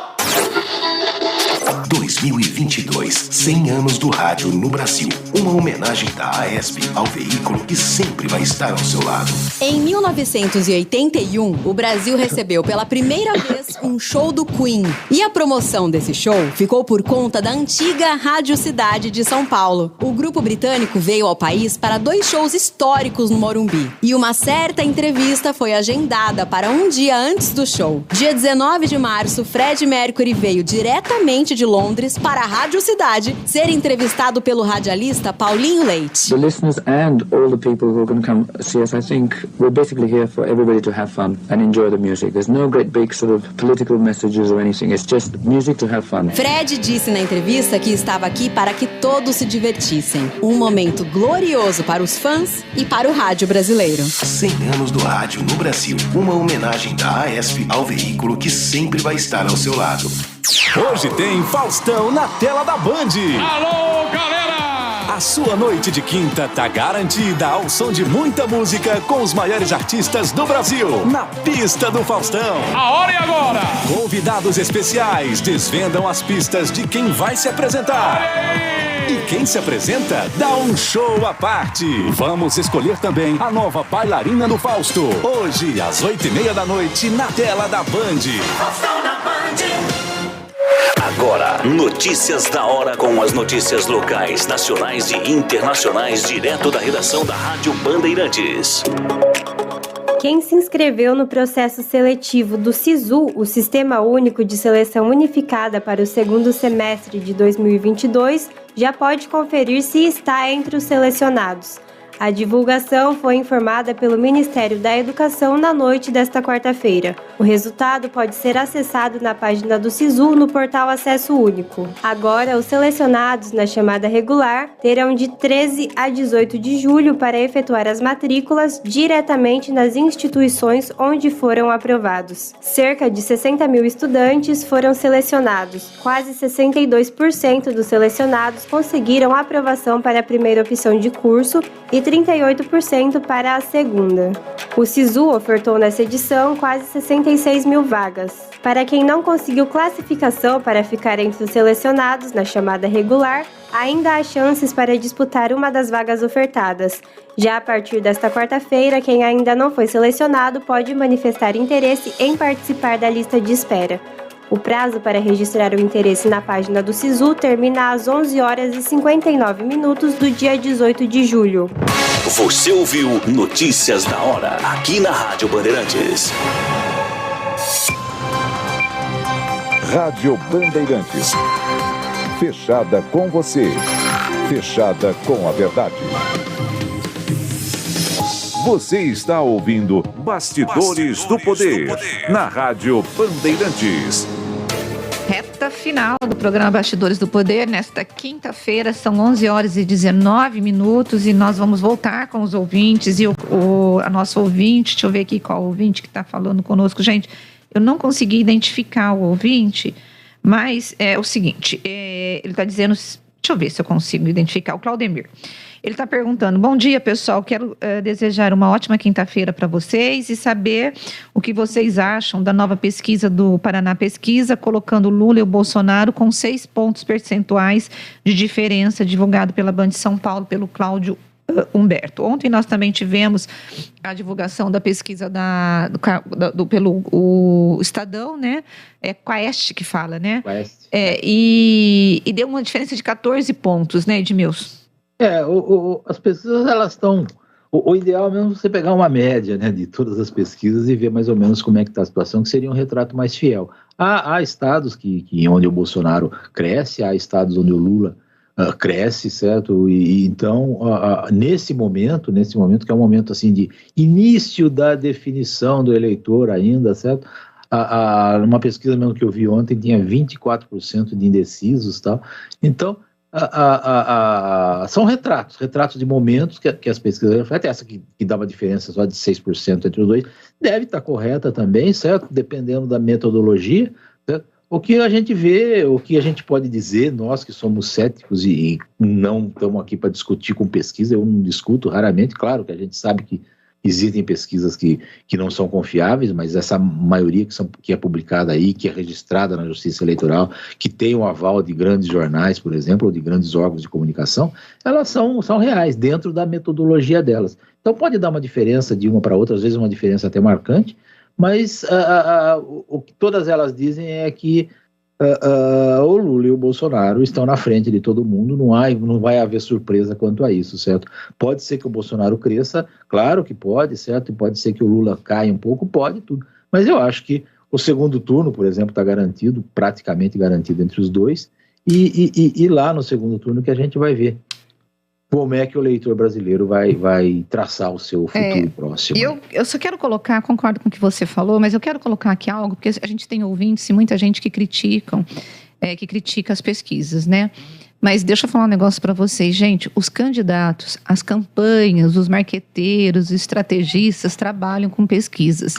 Speaker 14: 2022, 100 anos do rádio no Brasil. Uma homenagem da AESP ao veículo que sempre vai estar ao seu lado.
Speaker 15: Em 1981, o Brasil recebeu pela primeira vez um show do Queen. E a promoção desse show ficou por conta da antiga Rádio Cidade de São Paulo. O grupo britânico veio ao país para 2 shows históricos no Morumbi. E uma certa entrevista foi agendada para um dia antes do show. Dia 19 de março, Fred Mercury veio diretamente de Londres para a Rádio Cidade ser entrevistado pelo radialista Paulinho Leite.
Speaker 22: The listeners and all the people who are going to come see us, I think we're basically here for everybody to have fun and enjoy the music. There's no great big sort of political messages or anything. It's just music to have fun.
Speaker 15: Fred disse na entrevista que estava aqui para que todos se divertissem. Um momento glorioso para os fãs e para o rádio brasileiro.
Speaker 14: 100 anos do rádio no Brasil. Uma homenagem da AESP ao veículo que sempre vai estar ao seu lado.
Speaker 1: Hoje tem Faustão na tela da Band.
Speaker 2: Alô, galera!
Speaker 1: A sua noite de quinta tá garantida ao som de muita música com os maiores artistas do Brasil. Na pista do Faustão.
Speaker 2: A hora é agora!
Speaker 1: Convidados especiais desvendam as pistas de quem vai se apresentar. E quem se apresenta dá um show à parte. Vamos escolher também a nova bailarina do Fausto. Hoje, às 8h30 da noite, na tela da Band.
Speaker 2: Faustão na Band.
Speaker 3: Agora, notícias da hora com as notícias locais, nacionais e internacionais, direto da redação da Rádio Bandeirantes.
Speaker 4: Quem se inscreveu no processo seletivo do SISU, o Sistema Único de Seleção Unificada para o segundo semestre de 2022, já pode conferir se está entre os selecionados. A divulgação foi informada pelo Ministério da Educação na noite desta quarta-feira. O resultado pode ser acessado na página do SISU no portal Acesso Único. Agora, os selecionados na chamada regular terão de 13 a 18 de julho para efetuar as matrículas diretamente nas instituições onde foram aprovados. Cerca de 60 mil estudantes foram selecionados. Quase 62% dos selecionados conseguiram aprovação para a primeira opção de curso e 38% para a segunda. O SISU ofertou nessa edição quase 66 mil vagas. Para quem não conseguiu classificação para ficar entre os selecionados na chamada regular, ainda há chances para disputar uma das vagas ofertadas. Já a partir desta quarta-feira, quem ainda não foi selecionado pode manifestar interesse em participar da lista de espera. O prazo para registrar o interesse na página do SISU termina às 11h59 do dia 18 de julho.
Speaker 3: Você ouviu Notícias da Hora, aqui na Rádio Bandeirantes.
Speaker 5: Rádio Bandeirantes. Fechada com você. Fechada com a verdade. Você está ouvindo Bastidores do Poder, na Rádio Bandeirantes.
Speaker 7: Reta final do programa Bastidores do Poder, nesta quinta-feira, são 11h19 e nós vamos voltar com os ouvintes e a nossa ouvinte, deixa eu ver aqui qual ouvinte que está falando conosco. Gente, eu não consegui identificar o ouvinte, mas é o seguinte, ele está dizendo, deixa eu ver se eu consigo identificar, o Claudemir. Ele está perguntando, bom dia pessoal, quero desejar uma ótima quinta-feira para vocês e saber o que vocês acham da nova pesquisa do Paraná Pesquisa, colocando Lula e o Bolsonaro com 6 pontos percentuais de diferença, divulgado pela Band de São Paulo, pelo Cláudio Humberto. Ontem nós também tivemos a divulgação da pesquisa pelo o Estadão, né? É Quaest que fala, né?
Speaker 8: Quaest.
Speaker 7: E deu uma diferença de 14 pontos, né, Edmilson?
Speaker 8: As pesquisas, elas estão... O ideal é mesmo você pegar uma média, né, de todas as pesquisas e ver mais ou menos como é que está a situação, que seria um retrato mais fiel. Há estados onde o Bolsonaro cresce, há estados onde o Lula cresce, certo? E então, nesse momento, que é um momento assim de início da definição do eleitor ainda, certo? Uma pesquisa mesmo que eu vi ontem tinha 24% de indecisos, tal. Então, são retratos de momentos que as pesquisas refletem. Essa que dá uma diferença só de 6% entre os dois deve estar correta também, certo? Dependendo da metodologia, certo? O que a gente vê, o que a gente pode dizer, nós que somos céticos e não estamos aqui para discutir com pesquisa, eu não discuto raramente, claro que a gente sabe que existem pesquisas que não são confiáveis, mas essa maioria que é publicada aí, que é registrada na Justiça Eleitoral, que tem o aval de grandes jornais, por exemplo, ou de grandes órgãos de comunicação, elas são reais, dentro da metodologia delas. Então pode dar uma diferença de uma para outra, às vezes uma diferença até marcante, mas o que todas elas dizem é que o Lula e o Bolsonaro estão na frente de todo mundo, não vai haver surpresa quanto a isso, certo? Pode ser que o Bolsonaro cresça, claro que pode, certo? E pode ser que o Lula caia um pouco, pode tudo. Mas eu acho que o segundo turno, por exemplo, está garantido, praticamente garantido entre os dois, e lá no segundo turno que a gente vai ver como é que o eleitor brasileiro vai traçar o seu futuro próximo.
Speaker 7: Eu só quero colocar, concordo com o que você falou, mas eu quero colocar aqui algo, porque a gente tem ouvintes e muita gente que critica as pesquisas, né? Mas deixa eu falar um negócio para vocês, gente. Os candidatos, as campanhas, os marqueteiros, os estrategistas trabalham com pesquisas,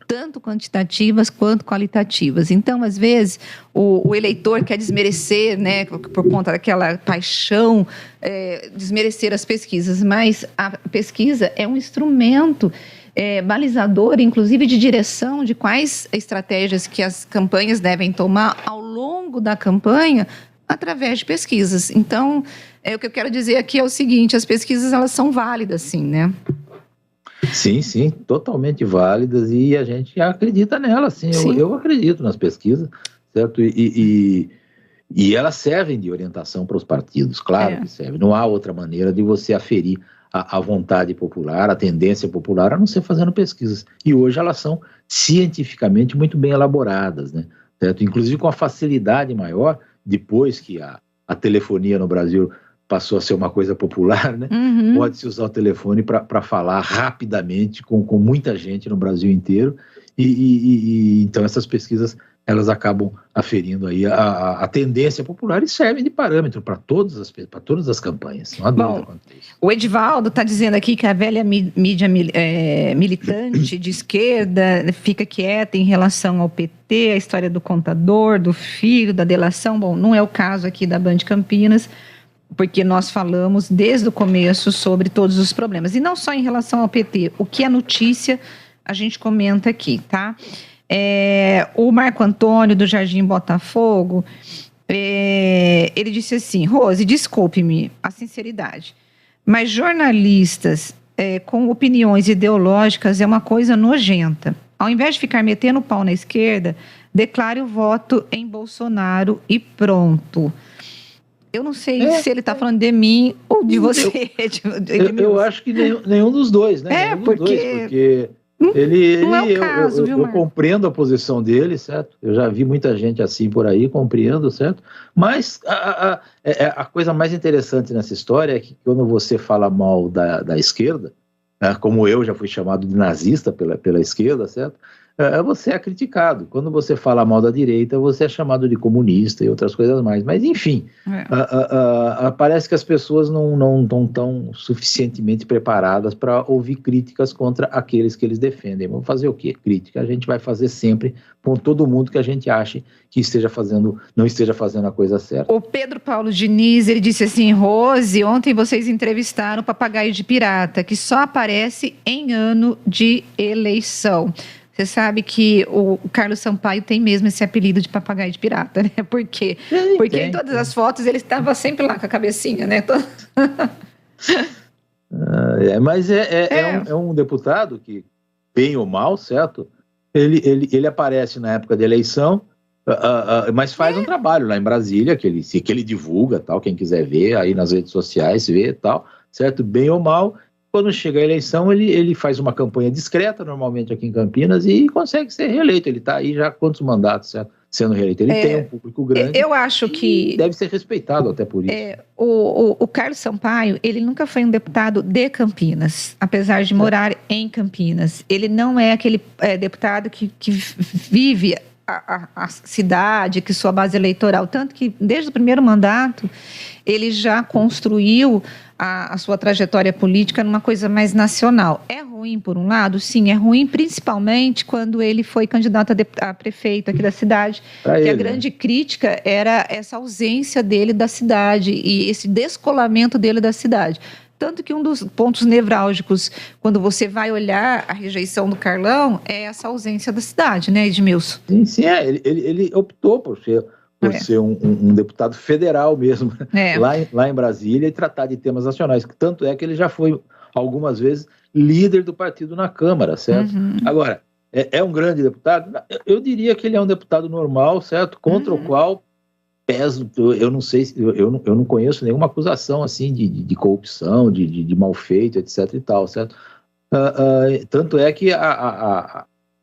Speaker 7: tanto quantitativas quanto qualitativas. Então, às vezes, o eleitor quer desmerecer, né, por conta daquela paixão, desmerecer as pesquisas. Mas a pesquisa é um instrumento balizador, inclusive de direção de quais estratégias que as campanhas devem tomar ao longo da campanha, através de pesquisas. Então, o que eu quero dizer aqui é o seguinte, as pesquisas, elas são válidas, sim, né?
Speaker 8: Sim, totalmente válidas, e a gente acredita nelas, sim. Eu acredito nas pesquisas, certo? E elas servem de orientação para os partidos, claro que servem. Não há outra maneira de você aferir a vontade popular, a tendência popular, a não ser fazendo pesquisas. E hoje elas são cientificamente muito bem elaboradas, né? Certo? Inclusive com a facilidade maior, depois que a telefonia no Brasil passou a ser uma coisa popular, né? Pode-se usar o telefone para falar rapidamente com muita gente no Brasil inteiro, e então essas pesquisas, elas acabam aferindo aí a tendência popular e servem de parâmetro para todas as campanhas. Não há dúvida quanto a isso.
Speaker 7: O Edivaldo está dizendo aqui que a velha mídia militante de esquerda fica quieta em relação ao PT, a história do contador, do filho, da delação. Bom, não é o caso aqui da Band Campinas, porque nós falamos desde o começo sobre todos os problemas. E não só em relação ao PT. O que é notícia, a gente comenta aqui, tá? O Marco Antônio, do Jardim Botafogo, ele disse assim: Rose, desculpe-me a sinceridade, mas jornalistas com opiniões ideológicas é uma coisa nojenta. Ao invés de ficar metendo o pau na esquerda, declare o voto em Bolsonaro e pronto. Eu não sei se ele está falando de mim ou de você.
Speaker 8: Eu acho que nenhum dos dois, né? Porque
Speaker 7: não é o caso,
Speaker 8: eu compreendo a posição dele, certo? Eu já vi muita gente assim por aí, compreendo, certo? Mas a coisa mais interessante nessa história é que quando você fala mal da esquerda, como eu já fui chamado de nazista pela esquerda, certo? Você é criticado. Quando você fala mal da direita, você é chamado de comunista e outras coisas mais. Mas, enfim, parece que as pessoas não estão tão suficientemente preparadas para ouvir críticas contra aqueles que eles defendem. Vamos fazer o quê? Crítica a gente vai fazer sempre com todo mundo que a gente ache que não esteja fazendo a coisa certa.
Speaker 7: O Pedro Paulo Diniz, ele disse assim: Rose, ontem vocês entrevistaram o papagaio de pirata, que só aparece em ano de eleição. Você sabe que o Carlos Sampaio tem mesmo esse apelido de papagaio de pirata, né? Por quê? Porque em todas as fotos ele estava sempre lá com a cabecinha, né?
Speaker 8: Mas é um deputado que, bem ou mal, certo? Ele aparece na época da eleição, mas faz um trabalho lá em Brasília, que ele divulga, tal, quem quiser ver, aí nas redes sociais, vê, tal, certo? Bem ou mal, quando chega a eleição, ele faz uma campanha discreta, normalmente aqui em Campinas, e consegue ser reeleito. Ele está aí já há quantos mandatos, certo? Sendo reeleito. Ele tem um público grande.
Speaker 7: Eu acho que
Speaker 8: deve ser respeitado até por isso.
Speaker 7: O Carlos Sampaio, ele nunca foi um deputado de Campinas, apesar de morar em Campinas. Ele não é aquele deputado que vive a cidade, que sua base eleitoral. Tanto que, desde o primeiro mandato, ele já construiu a sua trajetória política numa coisa mais nacional. É ruim, por um lado? Sim, é ruim, principalmente quando ele foi candidato a prefeito aqui da cidade, a grande crítica era essa ausência dele da cidade e esse descolamento dele da cidade. Tanto que um dos pontos nevrálgicos, quando você vai olhar a rejeição do Carlão, é essa ausência da cidade, né, Edmilson?
Speaker 8: Sim, ele optou por ser um deputado federal mesmo, lá em Brasília, e tratar de temas nacionais. Tanto é que ele já foi, algumas vezes, líder do partido na Câmara, certo? Agora, é um grande deputado? Eu diria que ele é um deputado normal, certo? Contra o qual peso, eu não sei, eu não conheço nenhuma acusação assim de corrupção, de mal feito, etc e tal, certo? Tanto é que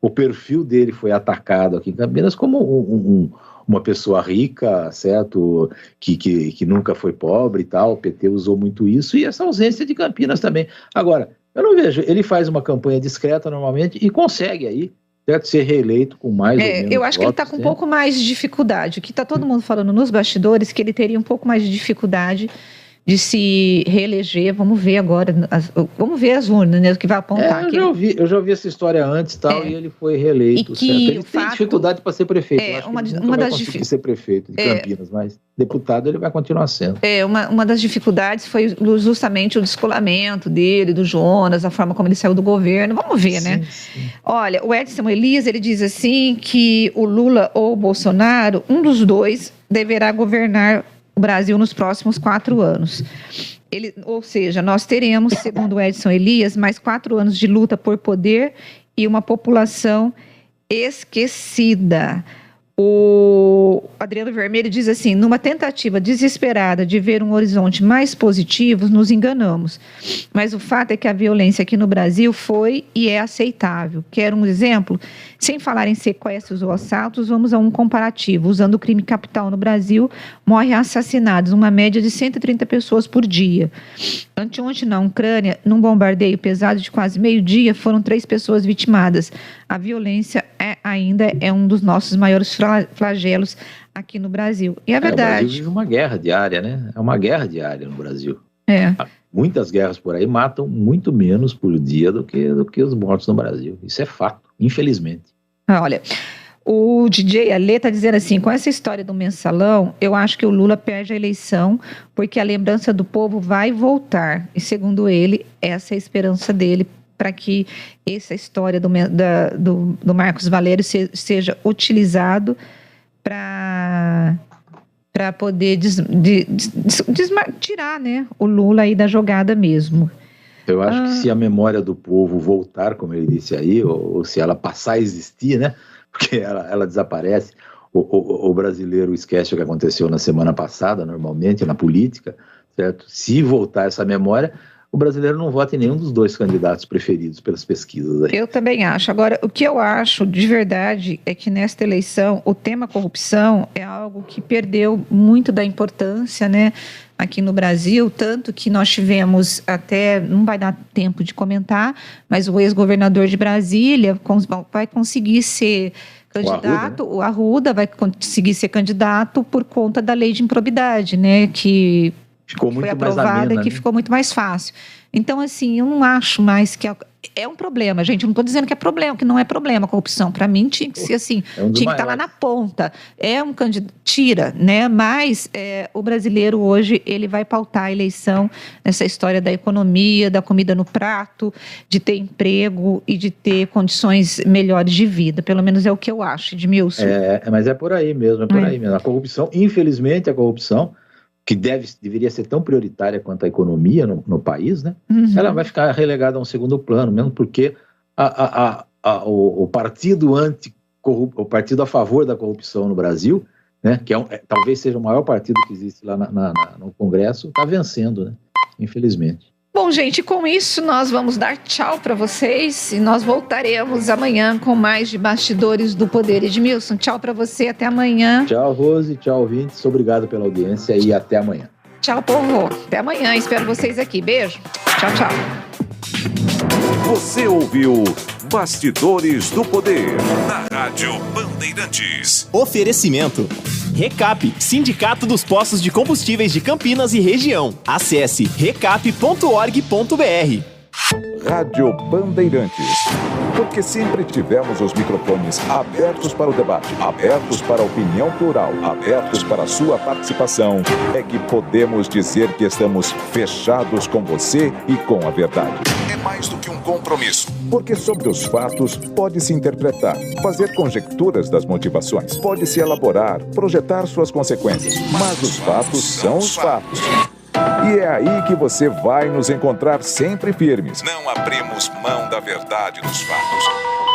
Speaker 8: o perfil dele foi atacado aqui em Campinas como uma pessoa rica, certo? Que nunca foi pobre e tal. O PT usou muito isso, e essa ausência de Campinas também. Agora, eu não vejo, ele faz uma campanha discreta normalmente e consegue aí, certo, ser reeleito com mais ou menos
Speaker 7: eu acho que ele está com um pouco mais de dificuldade. O que está todo mundo falando nos bastidores, que ele teria um pouco mais de dificuldade de se reeleger. Vamos ver agora, vamos ver as urnas, né, o que vai apontar.
Speaker 8: Eu já ouvi essa história antes, tal, e ele foi reeleito, certo? Ele tem dificuldade para ser prefeito. Eu acho que ele nunca vai conseguir ser prefeito de Campinas, mas deputado ele vai continuar sendo.
Speaker 7: Uma das dificuldades foi justamente o descolamento dele, do Jonas, a forma como ele saiu do governo. Vamos ver, né? Sim. Olha, o Edson Elias, ele diz assim que o Lula ou o Bolsonaro, um dos dois, deverá governar o Brasil nos próximos 4 anos. Ou seja, nós teremos, segundo o Edson Elias, mais 4 anos de luta por poder e uma população esquecida. O Adriano Vermelho diz assim: numa tentativa desesperada de ver um horizonte mais positivo, nos enganamos. Mas o fato é que a violência aqui no Brasil foi e é aceitável. Quer um exemplo? Sem falar em sequestros ou assaltos, vamos a um comparativo. Usando o crime capital no Brasil, morrem assassinados uma média de 130 pessoas por dia. Anteontem, na Ucrânia, num bombardeio pesado de quase meio-dia, foram 3 pessoas vitimadas. A violência ainda é um dos nossos maiores flagelos aqui no Brasil. E a verdade...
Speaker 8: O Brasil vive uma guerra diária, né? É uma guerra diária no Brasil. Muitas guerras por aí matam muito menos por dia do que os mortos no Brasil. Isso é fato, infelizmente.
Speaker 7: Olha, o DJ Alê está dizendo assim: com essa história do mensalão, eu acho que o Lula perde a eleição porque a lembrança do povo vai voltar. E segundo ele, essa é a esperança dele para que essa história do Marcos Valério seja utilizado para poder tirar, né, o Lula aí da jogada mesmo.
Speaker 8: Eu acho que se a memória do povo voltar, como ele disse aí, ou se ela passar a existir, né, porque ela desaparece, o brasileiro esquece o que aconteceu na semana passada, normalmente, na política, certo? Se voltar essa memória, o brasileiro não vota em nenhum dos 2 candidatos preferidos pelas pesquisas aí.
Speaker 7: Eu também acho. Agora, o que eu acho de verdade é que nesta eleição o tema corrupção é algo que perdeu muito da importância, né, aqui no Brasil, tanto que nós tivemos até, não vai dar tempo de comentar, mas o ex-governador de Brasília vai conseguir ser candidato, o Arruda vai conseguir ser candidato por conta da lei de improbidade, né, que foi aprovada e que ficou muito mais fácil. Então, assim, eu não acho mais que é um problema, gente. Eu não estou dizendo que é problema, que não é problema a corrupção. Para mim, tinha que ser assim, tinha que estar lá na ponta. É um candidato, tira, né? Mas o brasileiro hoje, ele vai pautar a eleição nessa história da economia, da comida no prato, de ter emprego e de ter condições melhores de vida. Pelo menos é o que eu acho, Edmilson.
Speaker 8: Mas é por aí mesmo, aí mesmo. A corrupção, infelizmente, que deveria ser tão prioritária quanto a economia no país, né? Ela vai ficar relegada a um segundo plano, mesmo porque o partido o partido a favor da corrupção no Brasil, né, que talvez seja o maior partido que existe lá no Congresso, está vencendo, né? Infelizmente.
Speaker 7: Bom, gente, com isso nós vamos dar tchau para vocês e nós voltaremos amanhã com mais de Bastidores do Poder. Edmilson, tchau para você, até amanhã.
Speaker 8: Tchau, Rose, tchau, ouvintes, obrigado pela audiência e até amanhã.
Speaker 7: Tchau, povo, até amanhã, espero vocês aqui. Beijo, tchau, tchau.
Speaker 1: Você ouviu Bastidores do Poder, na Rádio Bandeirantes.
Speaker 6: Oferecimento. Recap, Sindicato dos Postos de Combustíveis de Campinas e Região. Acesse recap.org.br.
Speaker 5: Rádio Bandeirantes. Porque sempre tivemos os microfones abertos para o debate, abertos para a opinião plural, abertos para a sua participação, é que podemos dizer que estamos fechados com você e com a verdade. É mais do que um compromisso. Porque sobre os fatos pode-se interpretar, fazer conjecturas das motivações, pode-se elaborar, projetar suas consequências. Mas os fatos são os fatos. E é aí que você vai nos encontrar sempre firmes. Não abrimos mão da verdade dos fatos.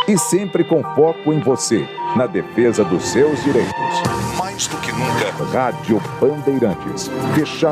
Speaker 5: E sempre com foco em você, na defesa dos seus direitos. Mais do que nunca, Rádio Bandeirantes. Fechado.